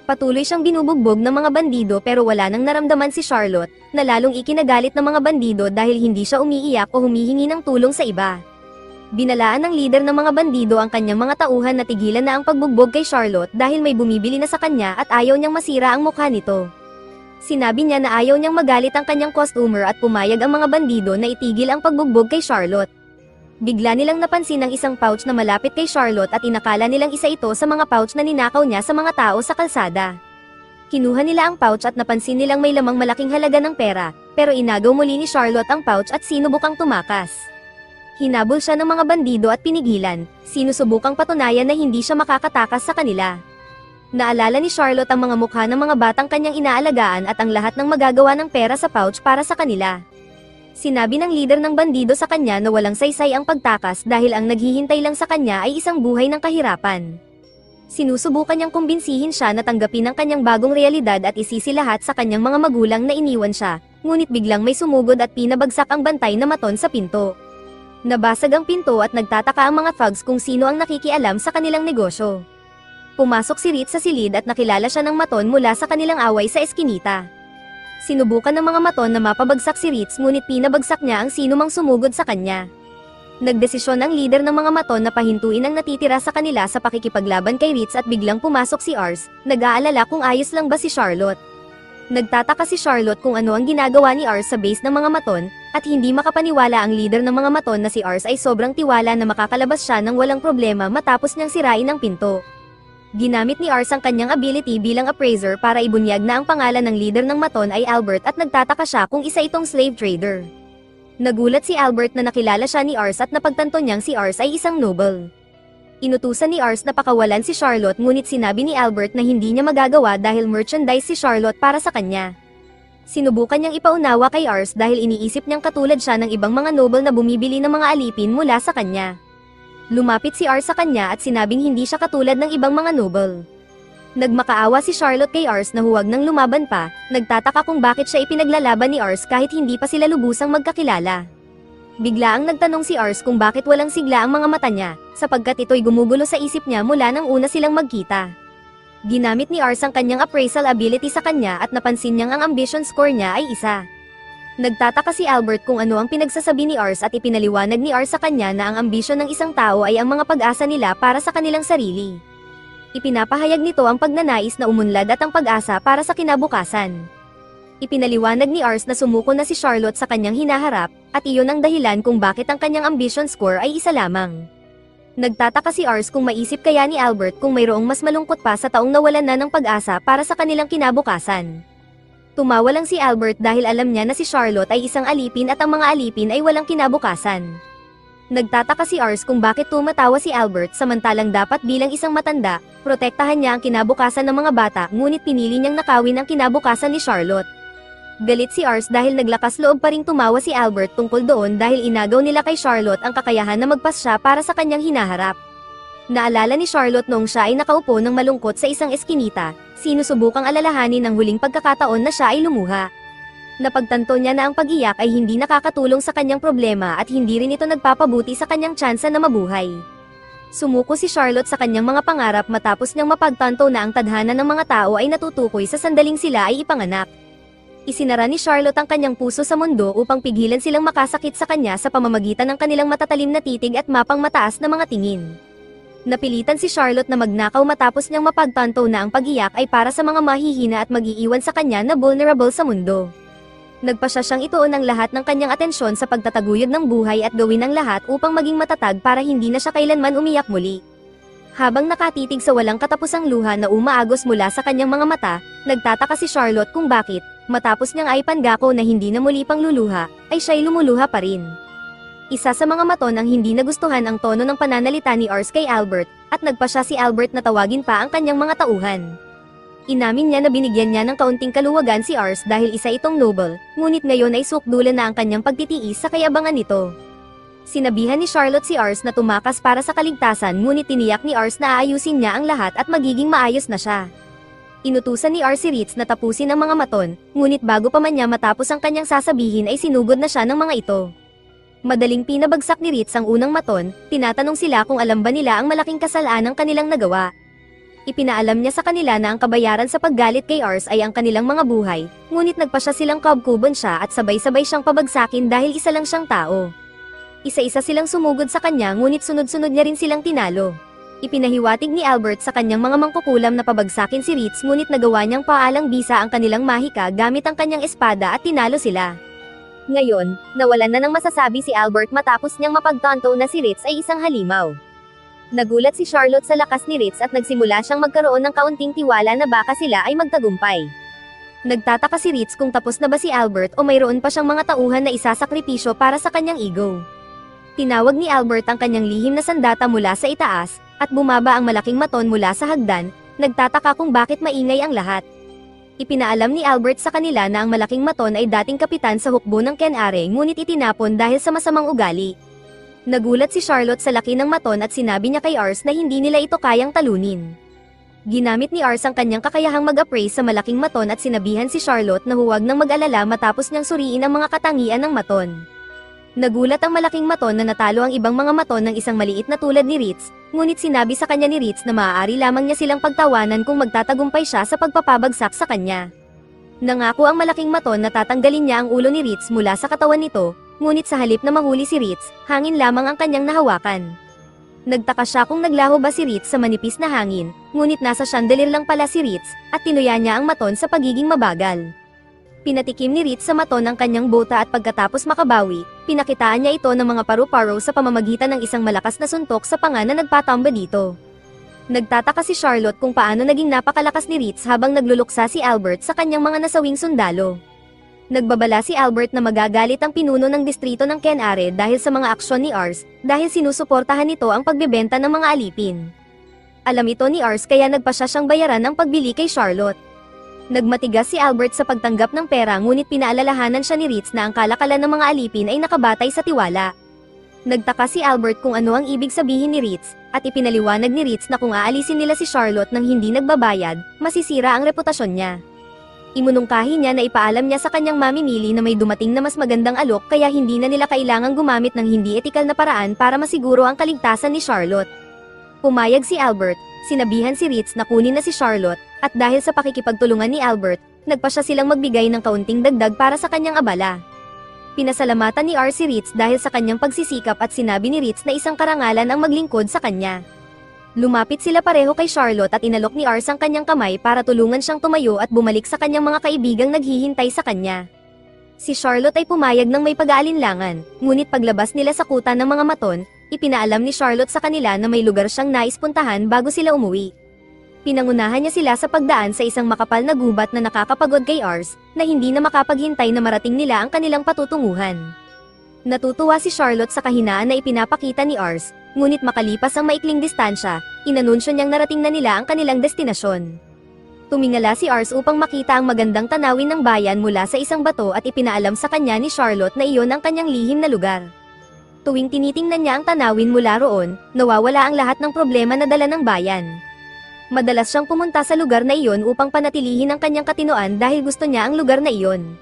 A: Patuloy siyang binubugbog ng mga bandido pero wala nang naramdaman si Charlotte, na lalong ikinagalit ng mga bandido dahil hindi siya umiiyak o humihingi ng tulong sa iba. Binalaan ng lider ng mga bandido ang kanyang mga tauhan na tigilan na ang pagbugbog kay Charlotte dahil may bumibili na sa kanya at ayaw niyang masira ang mukha nito. Sinabi niya na ayaw niyang magalit ang kanyang customer at pumayag ang mga bandido na itigil ang pagbugbog kay Charlotte. Bigla nilang napansin ang isang pouch na malapit kay Charlotte at inakala nilang isa ito sa mga pouch na ninakaw niya sa mga tao sa kalsada. Kinuha nila ang pouch at napansin nilang may lamang malaking halaga ng pera, pero inagaw muli ni Charlotte ang pouch at sinubukang tumakas. Hinabol siya ng mga bandido at pinigilan, sinusubukang patunayan na hindi siya makakatakas sa kanila. Naalala ni Charlotte ang mga mukha ng mga batang kanyang inaalagaan at ang lahat ng magagawa ng pera sa pouch para sa kanila. Sinabi ng lider ng bandido sa kanya na walang saysay ang pagtakas dahil ang naghihintay lang sa kanya ay isang buhay ng kahirapan. Sinusubukan niyang kumbinsihin siya na tanggapin ang kanyang bagong realidad at isisi lahat sa kanyang mga magulang na iniwan siya, ngunit biglang may sumugod at pinabagsak ang bantay na maton sa pinto. Nabasag ang pinto at nagtataka ang mga thugs kung sino ang nakikialam sa kanilang negosyo. Pumasok si Ritz sa silid at nakilala siya ng maton mula sa kanilang away sa eskinita. Sinubukan ng mga maton na mapabagsak si Ritz ngunit pinabagsak niya ang sinumang sumugod sa kanya. Nagdesisyon ang lider ng mga maton na pahintuin ang natitira sa kanila sa pakikipaglaban kay Ritz at biglang pumasok si Ars, nag-aalala kung ayos lang ba si Charlotte. Nagtataka si Charlotte kung ano ang ginagawa ni Ars sa base ng mga maton, at hindi makapaniwala ang lider ng mga maton na si Ars ay sobrang tiwala na makakalabas siya ng walang problema matapos niyang sirain ang pinto. Ginamit ni Ars ang kanyang ability bilang appraiser para ibunyag na ang pangalan ng leader ng maton ay Albert at nagtataka siya kung isa itong slave trader. Nagulat si Albert na nakilala siya ni Ars at napagtanto niyang si Ars ay isang noble. Inutusan ni Ars na pakawalan si Charlotte ngunit sinabi ni Albert na hindi niya magagawa dahil merchandise si Charlotte para sa kanya. Sinubukan niyang ipaunawa kay Ars dahil iniisip niyang katulad siya ng ibang mga noble na bumibili ng mga alipin mula sa kanya. Lumapit si Ars sa kanya at sinabing hindi siya katulad ng ibang mga noble. Nagmakaawa si Charlotte kay Ars na huwag nang lumaban pa, nagtataka kung bakit siya ipinaglalaban ni Ars kahit hindi pa sila lubusang magkakilala. Biglaang nagtanong si Ars kung bakit walang sigla ang mga mata niya, sapagkat ito'y gumugulo sa isip niya mula nang una silang magkita. Ginamit ni Ars ang kanyang appraisal ability sa kanya at napansin niyang ang ambition score niya ay 1. Nagtataka si Albert kung ano ang pinagsasabi ni Ars at ipinaliwanag ni Ars sa kanya na ang ambisyon ng isang tao ay ang mga pag-asa nila para sa kanilang sarili. Ipinapahayag nito ang pagnanais na umunlad at ang pag-asa para sa kinabukasan. Ipinaliwanag ni Ars na sumuko na si Charlotte sa kanyang hinaharap, at iyon ang dahilan kung bakit ang kanyang ambition score ay 1 lamang. Nagtataka si Ars kung maisip kaya ni Albert kung mayroong mas malungkot pa sa taong nawalan na ng pag-asa para sa kanilang kinabukasan. Tumawa lang si Albert dahil alam niya na si Charlotte ay isang alipin at ang mga alipin ay walang kinabukasan. Nagtataka si Ars kung bakit tumatawa si Albert samantalang dapat bilang isang matanda, protektahan niya ang kinabukasan ng mga bata ngunit pinili niyang nakawin ang kinabukasan ni Charlotte. Galit si Ars dahil naglakas loob pa ring tumawa si Albert tungkol doon dahil inagaw nila kay Charlotte ang kakayahan na magpasya para sa kanyang hinaharap. Naalala ni Charlotte noong siya ay nakaupo ng malungkot sa isang eskinita, sinusubukang alalahanin ng huling pagkakataon na siya ay lumuha. Napagtanto niya na ang pag-iyak ay hindi nakakatulong sa kanyang problema at hindi rin ito nagpapabuti sa kanyang tsansa na mabuhay. Sumuko si Charlotte sa kanyang mga pangarap matapos niyang mapagtanto na ang tadhana ng mga tao ay natutukoy sa sandaling sila ay ipanganak. Isinara ni Charlotte ang kanyang puso sa mundo upang pigilan silang makasakit sa kanya sa pamamagitan ng kanilang matatalim na titig at mapang mataas na mga tingin. Napilitan si Charlotte na magnakaw matapos niyang mapagtanto na ang pag-iyak ay para sa mga mahihina at mag-iiwan sa kanya na vulnerable sa mundo. Nagpasya siyang ituon ang lahat ng kanyang atensyon sa pagtataguyod ng buhay at gawin ang lahat upang maging matatag para hindi na siya kailanman umiyak muli. Habang nakatitig sa walang katapusang luha na umaagos mula sa kanyang mga mata, nagtataka si Charlotte kung bakit, matapos niyang ay pangako na hindi na muli pang luluha, ay siya'y lumuluha pa rin. Isa sa mga maton ang hindi nagustuhan ang tono ng pananalita ni Ars kay Albert, at nagpasya si Albert na tawagin pa ang kanyang mga tauhan. Inamin niya na binigyan niya ng kaunting kaluwagan si Ars dahil isa itong noble, ngunit ngayon ay sukdulan na ang kanyang pagtitiis sa kayabangan nito. Sinabihan ni Charlotte si Ars na tumakas para sa kaligtasan ngunit tiniyak ni Ars na aayusin niya ang lahat at magiging maayos na siya. Inutusan ni Ars si Ritz na tapusin ang mga maton, ngunit bago pa man niya matapos ang kanyang sasabihin ay sinugod na siya ng mga ito. Madaling pinabagsak ni Ritz ang unang maton, tinatanong sila kung alam ba nila ang malaking kasalanang kanilang nagawa. Ipinaalam niya sa kanila na ang kabayaran sa paggalit kay Ars ay ang kanilang mga buhay, ngunit nagpasya silang kabkuban siya at sabay-sabay siyang pabagsakin dahil isa lang siyang tao. Isa-isa silang sumugod sa kanya ngunit sunod-sunod niya rin silang tinalo. Ipinahiwatig ni Albert sa kanyang mga mangkukulam na pabagsakin si Ritz ngunit nagawa niyang paalang bisa ang kanilang mahika gamit ang kanyang espada at tinalo sila. Ngayon, nawalan na ng masasabi si Albert matapos niyang mapagtanto na si Ritz ay isang halimaw. Nagulat si Charlotte sa lakas ni Ritz at nagsimula siyang magkaroon ng kaunting tiwala na baka sila ay magtagumpay. Nagtataka si Ritz kung tapos na ba si Albert o mayroon pa siyang mga tauhan na isasakripisyo para sa kanyang ego. Tinawag ni Albert ang kanyang lihim na sandata mula sa itaas, at bumaba ang malaking maton mula sa hagdan, nagtataka kung bakit maingay ang lahat. Ipinaalam ni Albert sa kanila na ang malaking maton ay dating kapitan sa hukbo ng Kenare ngunit itinapon dahil sa masamang ugali. Nagulat si Charlotte sa laki ng maton at sinabi niya kay Ars na hindi nila ito kayang talunin. Ginamit ni Ars ang kanyang kakayahang mag-appraise sa malaking maton at sinabihan si Charlotte na huwag nang mag-alala matapos niyang suriin ang mga katangian ng maton. Nagulat ang malaking maton na natalo ang ibang mga maton ng isang maliit na tulad ni Ritz, ngunit sinabi sa kanya ni Ritz na maaari lamang niya silang pagtawanan kung magtatagumpay siya sa pagpapabagsak sa kanya. Nangako ang malaking maton na tatanggalin niya ang ulo ni Ritz mula sa katawan nito, ngunit sa halip na mahuli si Ritz, hangin lamang ang kanyang nahawakan. Nagtaka siya kung naglaho ba si Ritz sa manipis na hangin, ngunit nasa chandelier lang pala si Ritz, at tinuya niya ang maton sa pagiging mabagal. Pinatikim ni Ritz sa maton ang kanyang bota at pagkatapos makabawi, pinakitaan niya ito ng mga paru-paro sa pamamagitan ng isang malakas na suntok sa panga na nagpatamba dito. Nagtataka si Charlotte kung paano naging napakalakas ni Ritz habang nagluluksa si Albert sa kanyang mga nasawing sundalo. Nagbabala si Albert na magagalit ang pinuno ng distrito ng Kenare dahil sa mga aksyon ni Ars, dahil sinusuportahan nito ang pagbebenta ng mga alipin. Alam ito ni Ars kaya nagpasya siyang bayaran ng pagbili kay Charlotte. Nagmatigas si Albert sa pagtanggap ng pera ngunit pinaalalahanan siya ni Ritz na ang kalakalan ng mga alipin ay nakabatay sa tiwala. Nagtaka si Albert kung ano ang ibig sabihin ni Ritz, at ipinaliwanag ni Ritz na kung aalisin nila si Charlotte nang hindi nagbabayad, masisira ang reputasyon niya. Imunungkahi niya na ipaalam niya sa kanyang mamimili na may dumating na mas magandang alok kaya hindi na nila kailangang gumamit ng hindi etikal na paraan para masiguro ang kaligtasan ni Charlotte. Pumayag si Albert, sinabihan si Ritz na kunin na si Charlotte, at dahil sa pakikipagtulungan ni Albert, nagpa siya silang magbigay ng kaunting dagdag para sa kanyang abala. Pinasalamatan ni R si Ritz dahil sa kanyang pagsisikap at sinabi ni Ritz na isang karangalan ang maglingkod sa kanya. Lumapit sila pareho kay Charlotte at inalok ni Ars ang kanyang kamay para tulungan siyang tumayo at bumalik sa kanyang mga kaibigang naghihintay sa kanya. Si Charlotte ay pumayag ng may pag-aalinlangan, ngunit paglabas nila sa kuta ng mga maton, ipinaalam ni Charlotte sa kanila na may lugar siyang nais puntahan bago sila umuwi. Pinangunahan niya sila sa pagdaan sa isang makapal na gubat na nakakapagod kay Ars, na hindi na makapaghintay na marating nila ang kanilang patutunguhan. Natutuwa si Charlotte sa kahinaan na ipinapakita ni Ars, ngunit makalipas ang maikling distansya, inanunsyo niyang narating na nila ang kanilang destinasyon. Tumingala si Ars upang makita ang magandang tanawin ng bayan mula sa isang bato at ipinaalam sa kanya ni Charlotte na iyon ang kanyang lihim na lugar. Tuwing tinitingnan niya ang tanawin mula roon, nawawala ang lahat ng problema na dala ng bayan. Madalas siyang pumunta sa lugar na iyon upang panatilihin ang kanyang katinoan dahil gusto niya ang lugar na iyon.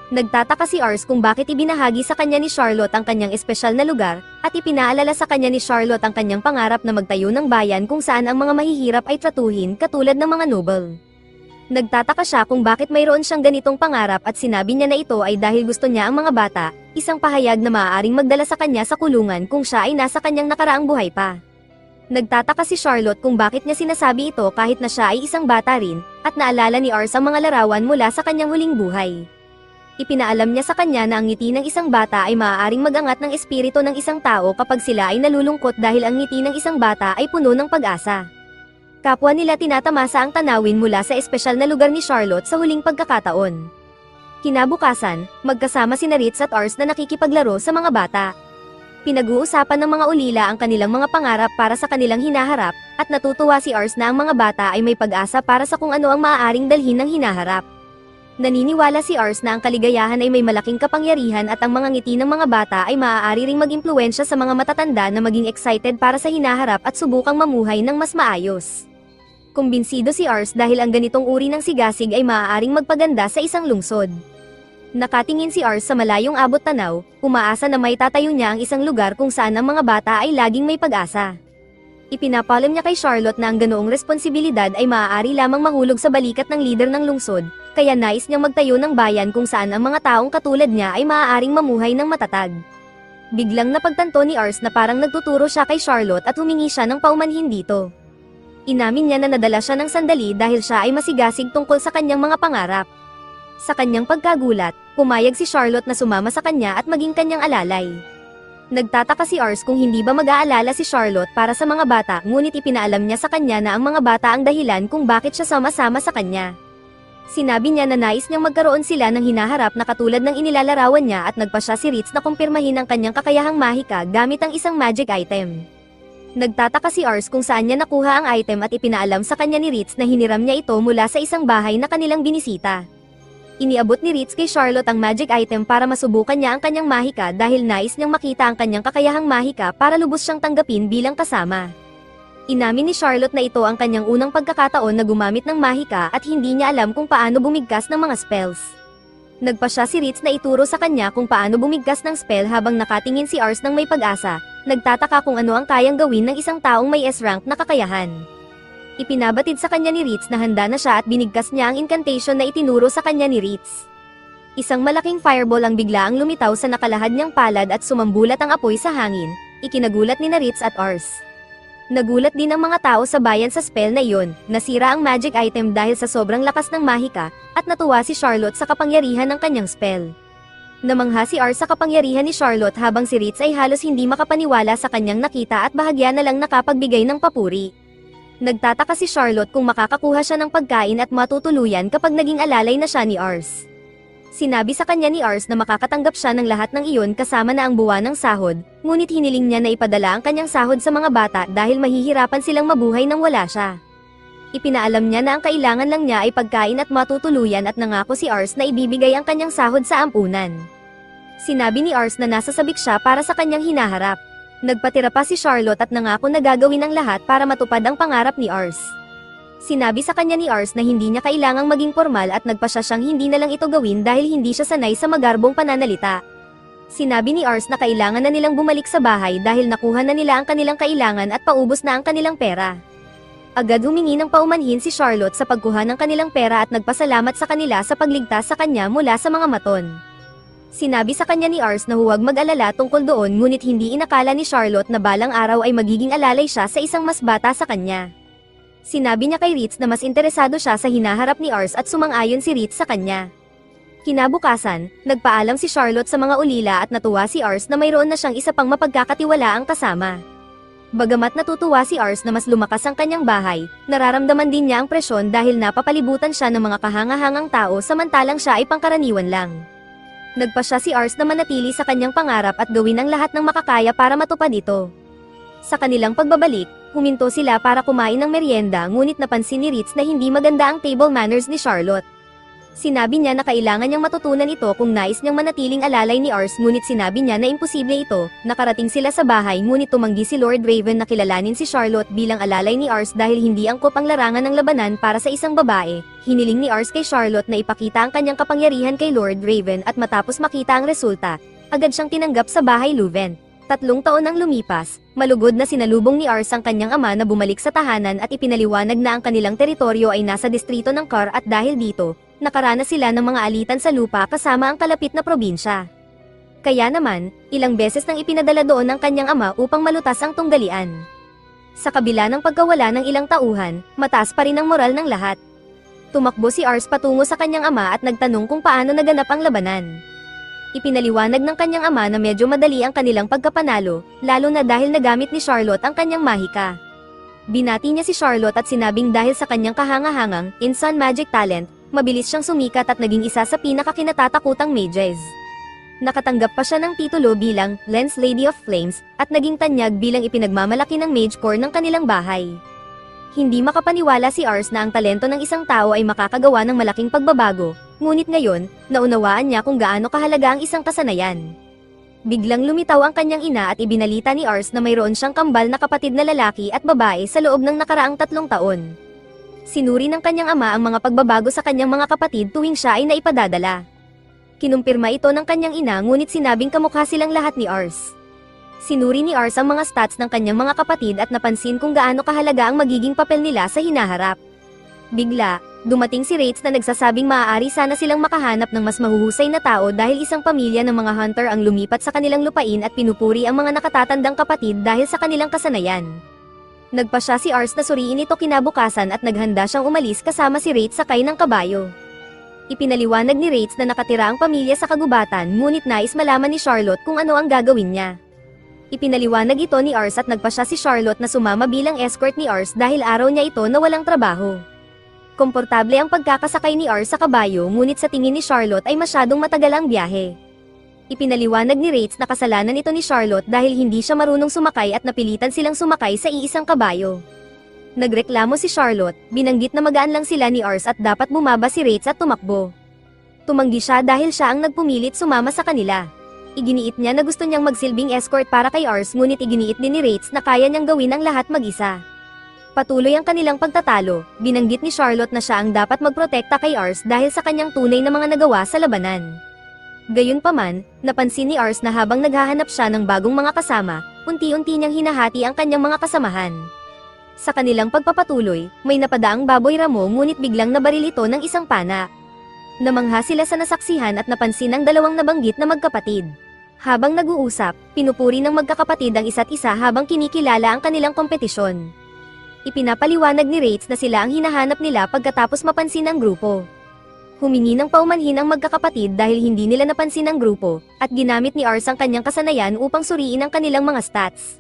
A: Nagtataka si Ars kung bakit ibinahagi sa kanya ni Charlotte ang kanyang espesyal na lugar, at ipinaalala sa kanya ni Charlotte ang kanyang pangarap na magtayo ng bayan kung saan ang mga mahihirap ay tratuhin katulad ng mga noble. Nagtataka siya kung bakit mayroon siyang ganitong pangarap at sinabi niya na ito ay dahil gusto niya ang mga bata, isang pahayag na maaaring magdala sa kanya sa kulungan kung siya ay nasa kanyang nakaraang buhay pa. Nagtataka si Charlotte kung bakit niya sinasabi ito kahit na siya ay isang bata rin, at naalala ni Ars ang mga larawan mula sa kanyang huling buhay. Ipinaalam niya sa kanya na ang ngiti ng isang bata ay maaaring magangat ng espiritu ng isang tao kapag sila ay nalulungkot dahil ang ngiti ng isang bata ay puno ng pag-asa. Kapwa nila tinatamasa ang tanawin mula sa espesyal na lugar ni Charlotte sa huling pagkakataon. Kinabukasan, magkasama sina Ritz at Ars na nakikipaglaro sa mga bata. Pinag-uusapan ng mga ulila ang kanilang mga pangarap para sa kanilang hinaharap, at natutuwa si Ars na ang mga bata ay may pag-asa para sa kung ano ang maaaring dalhin ng hinaharap. Naniniwala si Ars na ang kaligayahan ay may malaking kapangyarihan at ang mga ngiti ng mga bata ay maaari ring mag-impluwensya sa mga matatanda na maging excited para sa hinaharap at subukang mamuhay ng mas maayos. Kumbinsido si Ars dahil ang ganitong uri ng sigasig ay maaaring magpaganda sa isang lungsod. Nakatingin si Ars sa malayong abot tanaw, umaasa na may tatayo niya ang isang lugar kung saan ang mga bata ay laging may pag-asa. Ipinapalam niya kay Charlotte na ang ganoong responsibilidad ay maaari lamang mahulog sa balikat ng lider ng lungsod, kaya nais niyang magtayo ng bayan kung saan ang mga taong katulad niya ay maaaring mamuhay ng matatag. Biglang napagtanto ni Ars na parang nagtuturo siya kay Charlotte at humingi siya ng paumanhin dito. Inamin niya na nadala siya ng sandali dahil siya ay masigasig tungkol sa kanyang mga pangarap. Sa kanyang pagkagulat, pumayag si Charlotte na sumama sa kanya at maging kanyang alalay. Nagtataka si Ars kung hindi ba mag-aalala si Charlotte para sa mga bata, ngunit ipinaalam niya sa kanya na ang mga bata ang dahilan kung bakit siya sama-sama sa kanya. Sinabi niya na nais niyang magkaroon sila ng hinaharap na katulad ng inilalarawan niya at nagpa siya si Ritz na kumpirmahin ang kanyang kakayahang mahika gamit ang isang magic item. Nagtataka si Ars kung saan niya nakuha ang item at ipinaalam sa kanya ni Ritz na hiniram niya ito mula sa isang bahay na kanilang binisita. Iniabot ni Ritz kay Charlotte ang magic item para masubukan niya ang kanyang mahika dahil nais niyang makita ang kanyang kakayahang mahika para lubos siyang tanggapin bilang kasama. Inamin ni Charlotte na ito ang kanyang unang pagkakataon na gumamit ng mahika at hindi niya alam kung paano bumigkas ng mga spells. Nagpa siya si Ritz na ituro sa kanya kung paano bumigkas ng spell habang nakatingin si Ars ng may pag-asa, nagtataka kung ano ang kayang gawin ng isang taong may S-rank na kakayahan. Ipinabatid sa kanya ni Ritz na handa na siya at binigkas niya ang incantation na itinuro sa kanya ni Ritz. Isang malaking fireball ang biglaang lumitaw sa nakalahad niyang palad at sumambulat ang apoy sa hangin, ikinagulat ni Ritz at Ars. Nagulat din ang mga tao sa bayan sa spell na iyon, nasira ang magic item dahil sa sobrang lakas ng mahika, at natuwa si Charlotte sa kapangyarihan ng kanyang spell. Namangha si Ars sa kapangyarihan ni Charlotte habang si Ritz ay halos hindi makapaniwala sa kanyang nakita at bahagya na lang nakapagbigay ng papuri. Nagtataka si Charlotte kung makakakuha siya ng pagkain at matutuluyan kapag naging alalay na siya ni Ars. Sinabi sa kanya ni Ars na makakatanggap siya ng lahat ng iyon kasama na ang buwan ng sahod, ngunit hiniling niya na ipadala ang kanyang sahod sa mga bata dahil mahihirapan silang mabuhay nang wala siya. Ipinaalam niya na ang kailangan lang niya ay pagkain at matutuluyan at nangako si Ars na ibibigay ang kanyang sahod sa ampunan. Sinabi ni Ars na nasa sabik siya para sa kanyang hinaharap. Nagpatira pa si Charlotte at nangako na gagawin ang lahat para matupad ang pangarap ni Ars. Sinabi sa kanya ni Ars na hindi niya kailangang maging formal at nagpasya siyang hindi na lang ito gawin dahil hindi siya sanay sa magarbong pananalita. Sinabi ni Ars na kailangan na nilang bumalik sa bahay dahil nakuha na nila ang kanilang kailangan at paubos na ang kanilang pera. Agad humingi ng paumanhin si Charlotte sa pagkuha ng kanilang pera at nagpasalamat sa kanila sa pagligtas sa kanya mula sa mga maton. Sinabi sa kanya ni Ars na huwag mag-alala tungkol doon ngunit hindi inakala ni Charlotte na balang araw ay magiging alalay siya sa isang mas bata sa kanya. Sinabi niya kay Ritz na mas interesado siya sa hinaharap ni Ars at sumang-ayon si Ritz sa kanya. Kinabukasan, nagpaalam si Charlotte sa mga ulila at natuwa si Ars na mayroon na siyang isa pang mapagkakatiwalaang kasama. Bagamat natutuwa si Ars na mas lumakas ang kanyang bahay, nararamdaman din niya ang presyon dahil napapalibutan siya ng mga kahangahangang tao samantalang siya ay pangkaraniwan lang. Nagpasya si Ars na manatili sa kanyang pangarap at gawin ang lahat ng makakaya para matupad ito. Sa kanilang pagbabalik, huminto sila para kumain ng merienda ngunit napansin ni Ritz na hindi maganda ang table manners ni Charlotte. Sinabi niya na kailangan niyang matutunan ito kung nais niyang manatiling alalay ni Ars ngunit sinabi niya na imposible ito. Nakarating sila sa bahay ngunit tumanggi si Lord Raven na kilalanin si Charlotte bilang alalay ni Ars dahil hindi angkop ang larangan ng labanan para sa isang babae. Hiniling ni Ars kay Charlotte na ipakita ang kanyang kapangyarihan kay Lord Raven at matapos makita ang resulta, agad siyang tinanggap sa bahay Leuven. 3 taon ang lumipas, malugod na sinalubong ni Ars ang kanyang ama na bumalik sa tahanan at ipinaliwanag na ang kanilang teritoryo ay nasa distrito ng Kar at dahil dito, nakaranas sila ng mga alitan sa lupa kasama ang kalapit na probinsya. Kaya naman, ilang beses nang ipinadala doon ang kanyang ama upang malutas ang tunggalian. Sa kabila ng pagkawala ng ilang tauhan, mataas pa rin ang moral ng lahat. Tumakbo si Ars patungo sa kanyang ama at nagtanong kung paano naganap ang labanan. Ipinaliwanag ng kanyang ama na medyo madali ang kanilang pagkapanalo, lalo na dahil nagamit ni Charlotte ang kanyang mahika. Binati niya si Charlotte at sinabing dahil sa kanyang kahangahangang, instant magic talent, mabilis siyang sumikat at naging isa sa pinakakinatatakutang mages. Nakatanggap pa siya ng titulo bilang Lens Lady of Flames at naging tanyag bilang ipinagmamalaki ng mage core ng kanilang bahay. Hindi makapaniwala si Ars na ang talento ng isang tao ay makakagawa ng malaking pagbabago, ngunit ngayon, naunawaan niya kung gaano kahalaga ang isang kasanayan. Biglang lumitaw ang kanyang ina at ibinalita ni Ars na mayroon siyang kambal na kapatid na lalaki at babae sa loob ng nakaraang 3 taon. Sinuri ng kanyang ama ang mga pagbabago sa kanyang mga kapatid tuwing siya ay naipadadala. Kinumpirma ito ng kanyang ina ngunit sinabing kamukha silang lahat ni Ars. Sinuri ni Ars ang mga stats ng kanyang mga kapatid at napansin kung gaano kahalaga ang magiging papel nila sa hinaharap. Bigla, dumating si Rates na nagsasabing maaari sana silang makahanap ng mas mahuhusay na tao dahil isang pamilya ng mga hunter ang lumipat sa kanilang lupain at pinupuri ang mga nakatatandang kapatid dahil sa kanilang kasanayan. Nagpasya si Ars na suriin ito kinabukasan at naghanda siyang umalis kasama si Rates sakay ng kabayo. Ipinaliwanag ni Rates na nakatira ang pamilya sa kagubatan ngunit nais malaman ni Charlotte kung ano ang gagawin niya. Ipinaliwanag ito ni Ars at nagpasya si Charlotte na sumama bilang escort ni Ars dahil araw niya ito na walang trabaho. Komportable ang pagkakasakay ni Ars sa kabayo ngunit sa tingin ni Charlotte ay masyadong matagal ang biyahe. Ipinaliwanag ni Rates na kasalanan ito ni Charlotte dahil hindi siya marunong sumakay at napilitan silang sumakay sa iisang kabayo. Nagreklamo si Charlotte, binanggit na magaan lang sila ni Ars at dapat bumaba si Rates at tumakbo. Tumanggi siya dahil siya ang nagpumilit sumama sa kanila. Iginiit niya na gusto niyang magsilbing escort para kay Ars ngunit iginiit din ni Rates na kaya niyang gawin ang lahat mag-isa. Patuloy ang kanilang pagtatalo, binanggit ni Charlotte na siya ang dapat magprotekta kay Ars dahil sa kanyang tunay na mga nagawa sa labanan. Gayunpaman, napansin ni Ars na habang naghahanap siya ng bagong mga kasama, unti-unti niyang hinahati ang kanyang mga kasamahan. Sa kanilang pagpapatuloy, may napadaang baboy ramo ngunit biglang nabaril ito ng isang pana. Namangha sila sa nasaksihan at napansin ang dalawang nabanggit na magkapatid. Habang nag-uusap, pinupuri ng magkakapatid ang isa't isa habang kinikilala ang kanilang kompetisyon. Ipinapaliwanag ni Rates na sila ang hinahanap nila pagkatapos mapansin ang grupo. Humingi ng paumanhin ang magkakapatid dahil hindi nila napansin ang grupo, at ginamit ni Ars ang kanyang kasanayan upang suriin ang kanilang mga stats.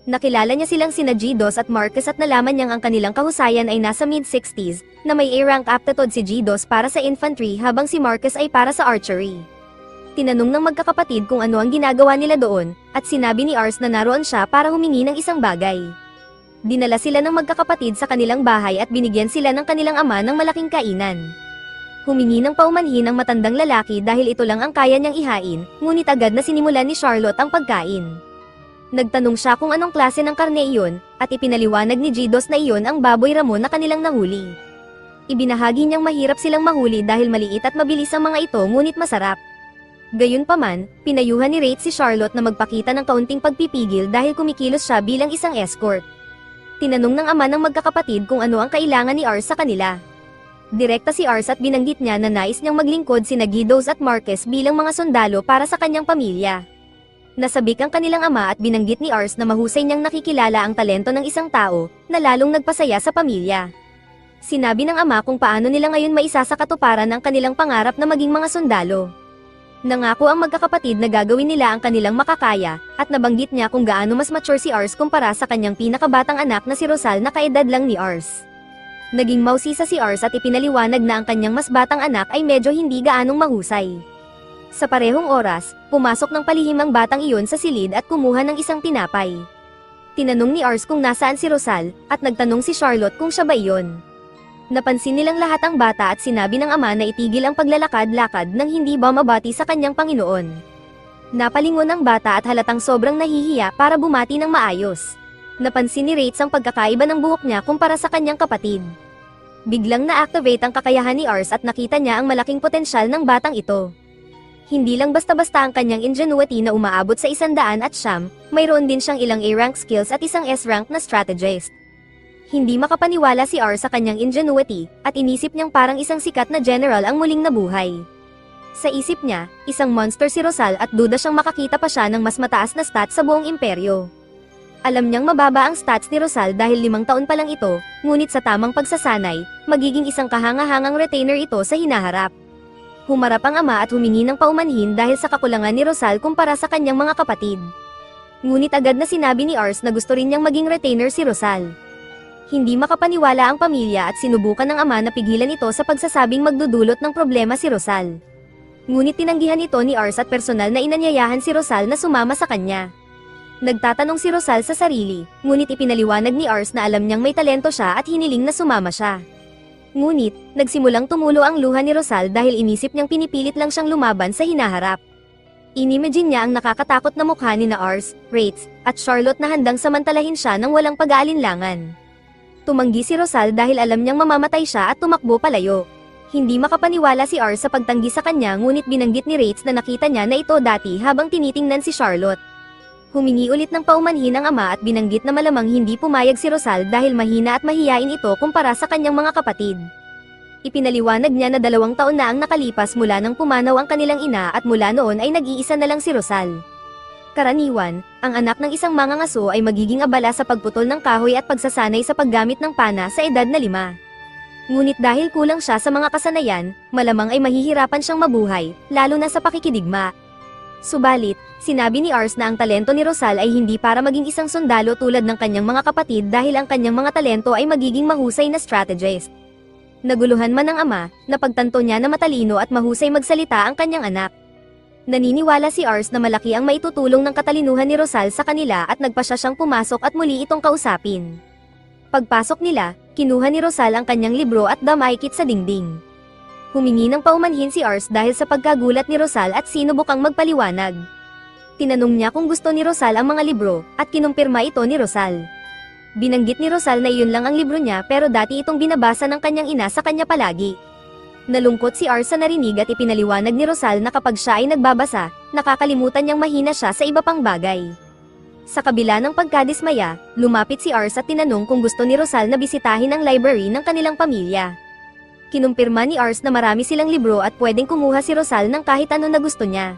A: Nakilala niya silang sina G2 at Marcus at nalaman niyang ang kanilang kahusayan ay nasa mid-60s, na may A-rank aptitude si G2 para sa infantry habang si Marcus ay para sa archery. Tinanong ng magkakapatid kung ano ang ginagawa nila doon, at sinabi ni Ars na naroon siya para humingi ng isang bagay. Dinala sila ng magkakapatid sa kanilang bahay at binigyan sila ng kanilang ama ng malaking kainan. Humingi ng paumanhin ang matandang lalaki dahil ito lang ang kaya niyang ihain, ngunit agad na sinimulan ni Charlotte ang pagkain. Nagtanong siya kung anong klase ng karne iyon, at ipinaliwanag ni Gidos na iyon ang baboy ramon na kanilang nahuli. Ibinahagi niyang mahirap silang mahuli dahil maliit at mabilis ang mga ito ngunit masarap. Gayunpaman, pinayuhan ni Rate si Charlotte na magpakita ng kaunting pagpipigil dahil kumikilos siya bilang isang escort. Tinanong ng ama ng magkakapatid kung ano ang kailangan ni Ars sa kanila. Direkta si Ars at binanggit niya na nais niyang maglingkod sina Gidos at Marquez bilang mga sundalo para sa kanyang pamilya. Nasabik ang kanilang ama at binanggit ni Ars na mahusay niyang nakikilala ang talento ng isang tao, na lalong nagpasaya sa pamilya. Sinabi ng ama kung paano nila ngayon maisasakatuparan ang kanilang pangarap na maging mga sundalo. Nangako ang magkakapatid na gagawin nila ang kanilang makakaya, at nabanggit niya kung gaano mas mature si Ars kumpara sa kanyang pinakabatang anak na si Rosal na kaedad lang ni Ars. Naging mausisa si Ars at ipinaliwanag na ang kanyang mas batang anak ay medyo hindi gaanong mahusay. Sa parehong oras, pumasok ng palihim ang batang iyon sa silid at kumuha ng isang tinapay. Tinanong ni Ars kung nasaan si Rosal, at nagtanong si Charlotte kung siya ba iyon. Napansin nilang lahat ang bata at sinabi ng ama na itigil ang paglalakad-lakad nang hindi bumabati sa kanyang Panginoon. Napalingon ang bata at halatang sobrang nahihiya para bumati ng maayos. Napansin ni Rate ang pagkakaiba ng buhok niya kumpara sa kanyang kapatid. Biglang na-activate ang kakayahan ni Ars at nakita niya ang malaking potensyal ng batang ito. Hindi lang basta-basta ang kanyang ingenuity na umaabot sa 100 at siyam, mayroon din siyang ilang A-rank skills at isang S-rank na strategist. Hindi makapaniwala si Ars sa kanyang ingenuity, at inisip niyang parang isang sikat na general ang muling nabuhay. Sa isip niya, isang monster si Rosal at duda siyang makakita pa siya ng mas mataas na stats sa buong imperyo. Alam niyang mababa ang stats ni Rosal dahil 5 taon pa lang ito, ngunit sa tamang pagsasanay, magiging isang kahangahangang retainer ito sa hinaharap. Humarap ang ama at humingi ng paumanhin dahil sa kakulangan ni Rosal kumpara sa kanyang mga kapatid. Ngunit agad na sinabi ni Ars na gusto rin niyang maging retainer si Rosal. Hindi makapaniwala ang pamilya at sinubukan ng ama na pigilan ito sa pagsasabing magdudulot ng problema si Rosal. Ngunit tinanggihan ito ni Ars at personal na inanyayahan si Rosal na sumama sa kanya. Nagtatanong si Rosal sa sarili, ngunit ipinaliwanag ni Ars na alam niyang may talento siya at hiniling na sumama siya. Ngunit, nagsimulang tumulo ang luha ni Rosal dahil inisip niyang pinipilit lang siyang lumaban sa hinaharap. Inimagine niya ang nakakatakot na mukha ni na Ars, Rate, at Charlotte na handang samantalahin siya ng walang pag-aalinlangan. Tumanggi si Rosal dahil alam niyang mamamatay siya at tumakbo palayo. Hindi makapaniwala si Ars sa pagtanggi sa kanya ngunit binanggit ni Rates na nakita niya na ito dati habang tinitingnan si Charlotte. Humingi ulit ng paumanhin ang ama at binanggit na malamang hindi pumayag si Rosal dahil mahina at mahiyain ito kumpara sa kanyang mga kapatid. Ipinaliwanag niya na 2 taon na ang nakalipas mula nang pumanaw ang kanilang ina at mula noon ay nag-iisa na lang si Rosal. Karaniwan, ang anak ng isang mangangaso ay magiging abala sa pagputol ng kahoy at pagsasanay sa paggamit ng pana sa edad na 5. Ngunit dahil kulang siya sa mga kasanayan, malamang ay mahihirapan siyang mabuhay, lalo na sa pakikidigma. Subalit, sinabi ni Ars na ang talento ni Rosal ay hindi para maging isang sundalo tulad ng kanyang mga kapatid dahil ang kanyang mga talento ay magiging mahusay na strategist. Naguluhan man ng ama, napagtanto niya na matalino at mahusay magsalita ang kanyang anak. Naniniwala si Ars na malaki ang maitutulong ng katalinuhan ni Rosal sa kanila at nagpasya siyang pumasok at muli itong kausapin. Pagpasok nila, kinuha ni Rosal ang kanyang libro at damaykit sa dingding. Humingi ng paumanhin si Ars dahil sa pagkagulat ni Rosal at sinubukang magpaliwanag. Tinanong niya kung gusto ni Rosal ang mga libro, at kinumpirma ito ni Rosal. Binanggit ni Rosal na iyon lang ang libro niya pero dati itong binabasa ng kanyang ina sa kanya palagi. Nalungkot si Ars sa narinig at ipinaliwanag ni Rosal na kapag siya ay nagbabasa, nakakalimutan niyang mahina siya sa iba pang bagay. Sa kabila ng pagkadismaya, lumapit si Ars at tinanong kung gusto ni Rosal na bisitahin ang library ng kanilang pamilya. Kinumpirma ni Ars na marami silang libro at pwedeng kumuha si Rosal ng kahit ano na gusto niya.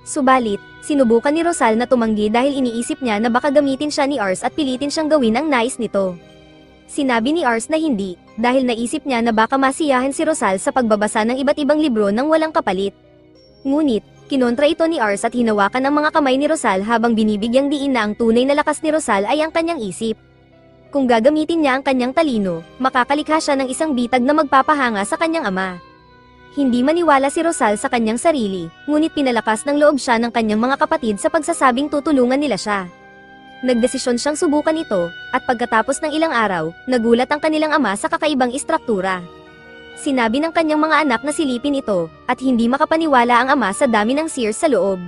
A: Subalit, sinubukan ni Rosal na tumanggi dahil iniisip niya na baka gamitin siya ni Ars at pilitin siyang gawin ang nais nito. Sinabi ni Ars na hindi, dahil naisip niya na baka masiyahan si Rosal sa pagbabasa ng iba't ibang libro nang walang kapalit. Ngunit, kinontra ito ni Ars at hinawakan ang mga kamay ni Rosal habang binibigyang diin na ang tunay na lakas ni Rosal ay ang kanyang isip. Kung gagamitin niya ang kanyang talino, makakalikha siya ng isang bitag na magpapahanga sa kanyang ama. Hindi maniwala si Rosal sa kanyang sarili, ngunit pinalakas ng loob siya ng kanyang mga kapatid sa pagsasabing tutulungan nila siya. Nagdesisyon siyang subukan ito, at pagkatapos ng ilang araw, nagulat ang kanilang ama sa kakaibang istruktura. Sinabi ng kanyang mga anak na silipin ito, at hindi makapaniwala ang ama sa dami ng Sears sa loob.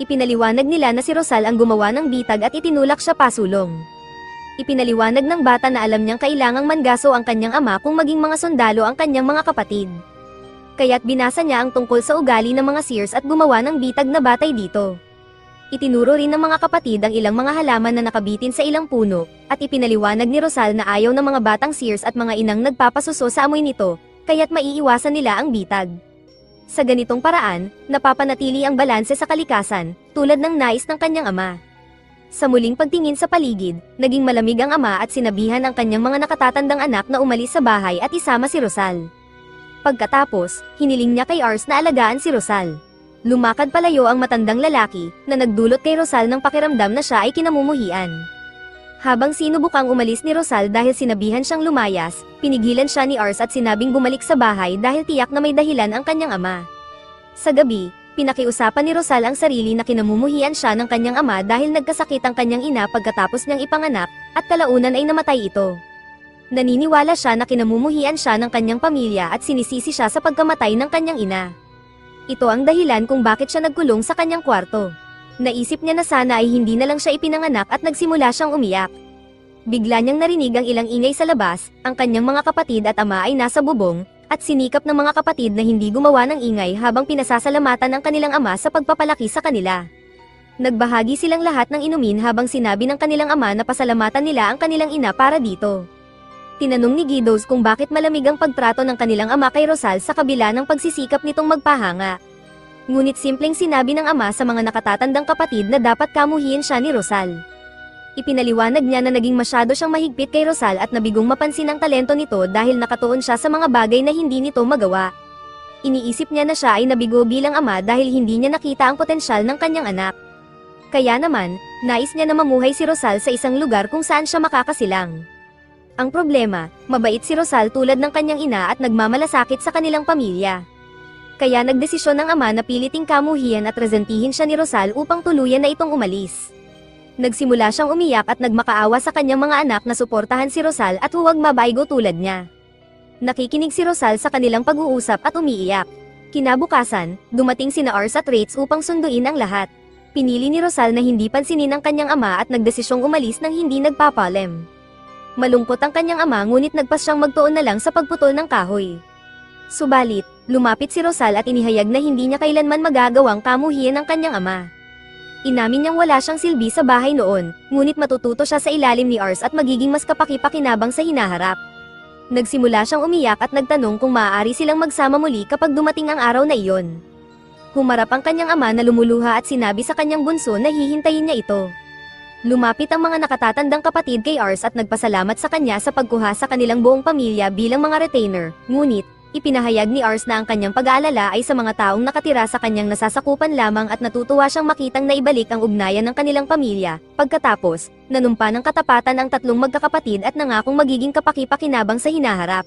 A: Ipinaliwanag nila na si Rosal ang gumawa ng bitag at itinulak siya pasulong. Ipinaliwanag ng bata na alam niyang kailangang mangaso ang kanyang ama kung maging mga sundalo ang kanyang mga kapatid. Kaya't binasa niya ang tungkol sa ugali ng mga Sears at gumawa ng bitag na batay dito. Itinuro rin ng mga kapatid ang ilang mga halaman na nakabitin sa ilang puno, at ipinaliwanag ni Rosal na ayaw ng mga batang Sears at mga inang nagpapasuso sa amoy nito, kaya't maiiwasan nila ang bitag. Sa ganitong paraan, napapanatili ang balanse sa kalikasan, tulad ng nais ng kanyang ama. Sa muling pagtingin sa paligid, naging malamig ang ama at sinabihan ang kanyang mga nakatatandang anak na umalis sa bahay at isama si Rosal. Pagkatapos, hiniling niya kay Ars na alagaan si Rosal. Lumakad palayo ang matandang lalaki, na nagdulot kay Rosal ng pakiramdam na siya ay kinamumuhian. Habang sinubukang umalis ni Rosal dahil sinabihan siyang lumayas, pinigilan siya ni Ars at sinabing bumalik sa bahay dahil tiyak na may dahilan ang kanyang ama. Sa gabi, pinakiusapan ni Rosal ang sarili na kinamumuhian siya ng kanyang ama dahil nagkasakit ang kanyang ina pagkatapos niyang ipanganak, at kalaunan ay namatay ito. Naniniwala siya na kinamumuhian siya ng kanyang pamilya at sinisisi siya sa pagkamatay ng kanyang ina. Ito ang dahilan kung bakit siya nagkulong sa kanyang kwarto. Naisip niya na sana ay hindi na lang siya ipinanganak at nagsimula siyang umiyak. Bigla niyang narinig ang ilang ingay sa labas, ang kanyang mga kapatid at ama ay nasa bubong, at sinikap ng mga kapatid na hindi gumawa ng ingay habang pinasasalamatan ang kanilang ama sa pagpapalaki sa kanila. Nagbahagi silang lahat ng inumin habang sinabi ng kanilang ama na pasalamatan nila ang kanilang ina para dito. Tinanong ni Guidos kung bakit malamig ang pagtrato ng kanilang ama kay Rosal sa kabila ng pagsisikap nitong magpahanga. Ngunit simpleng sinabi ng ama sa mga nakatatandang kapatid na dapat kamuhiin siya ni Rosal. Ipinaliwanag niya na naging masyado siyang mahigpit kay Rosal at nabigong mapansin ang talento nito dahil nakatuon siya sa mga bagay na hindi nito magawa. Iniisip niya na siya ay nabigo bilang ama dahil hindi niya nakita ang potensyal ng kanyang anak. Kaya naman, nais niya na mamuhay si Rosal sa isang lugar kung saan siya makakasilang. Ang problema, mabait si Rosal tulad ng kanyang ina at nagmamalasakit sa kanilang pamilya. Kaya nagdesisyon ng ama na piliting kamuhian at resentihin siya ni Rosal upang tuluyan na itong umalis. Nagsimula siyang umiyak at nagmakaawa sa kanyang mga anak na suportahan si Rosal at huwag mabaigo tulad niya. Nakikinig si Rosal sa kanilang pag-uusap at umiiyak. Kinabukasan, dumating sina Ars at Rates upang sunduin ang lahat. Pinili ni Rosal na hindi pansinin ang kanyang ama at nagdesisyong umalis nang hindi nagpapalem. Malungkot ang kanyang ama ngunit nagpas siyang magtuon na lang sa pagputol ng kahoy. Subalit, lumapit si Rosal at inihayag na hindi niya kailanman magagawang kamuhian ng kanyang ama. Inamin niyang wala siyang silbi sa bahay noon, ngunit matututo siya sa ilalim ni Ars at magiging mas kapaki-pakinabang sa hinaharap. Nagsimula siyang umiyak at nagtanong kung maaari silang magsama muli kapag dumating ang araw na iyon. Humarap ang kanyang ama na lumuluha at sinabi sa kanyang bunso na hihintayin niya ito. Lumapit ang mga nakatatandang kapatid kay Ars at nagpasalamat sa kanya sa pagkuha sa kanilang buong pamilya bilang mga retainer, ngunit, ipinahayag ni Ars na ang kanyang pag-aalala ay sa mga taong nakatira sa kanyang nasasakupan lamang at natutuwa siyang makitang naibalik ang ugnayan ng kanilang pamilya. Pagkatapos, nanumpa ng katapatan ang tatlong magkakapatid at nangakong magiging kapaki-pakinabang sa hinaharap.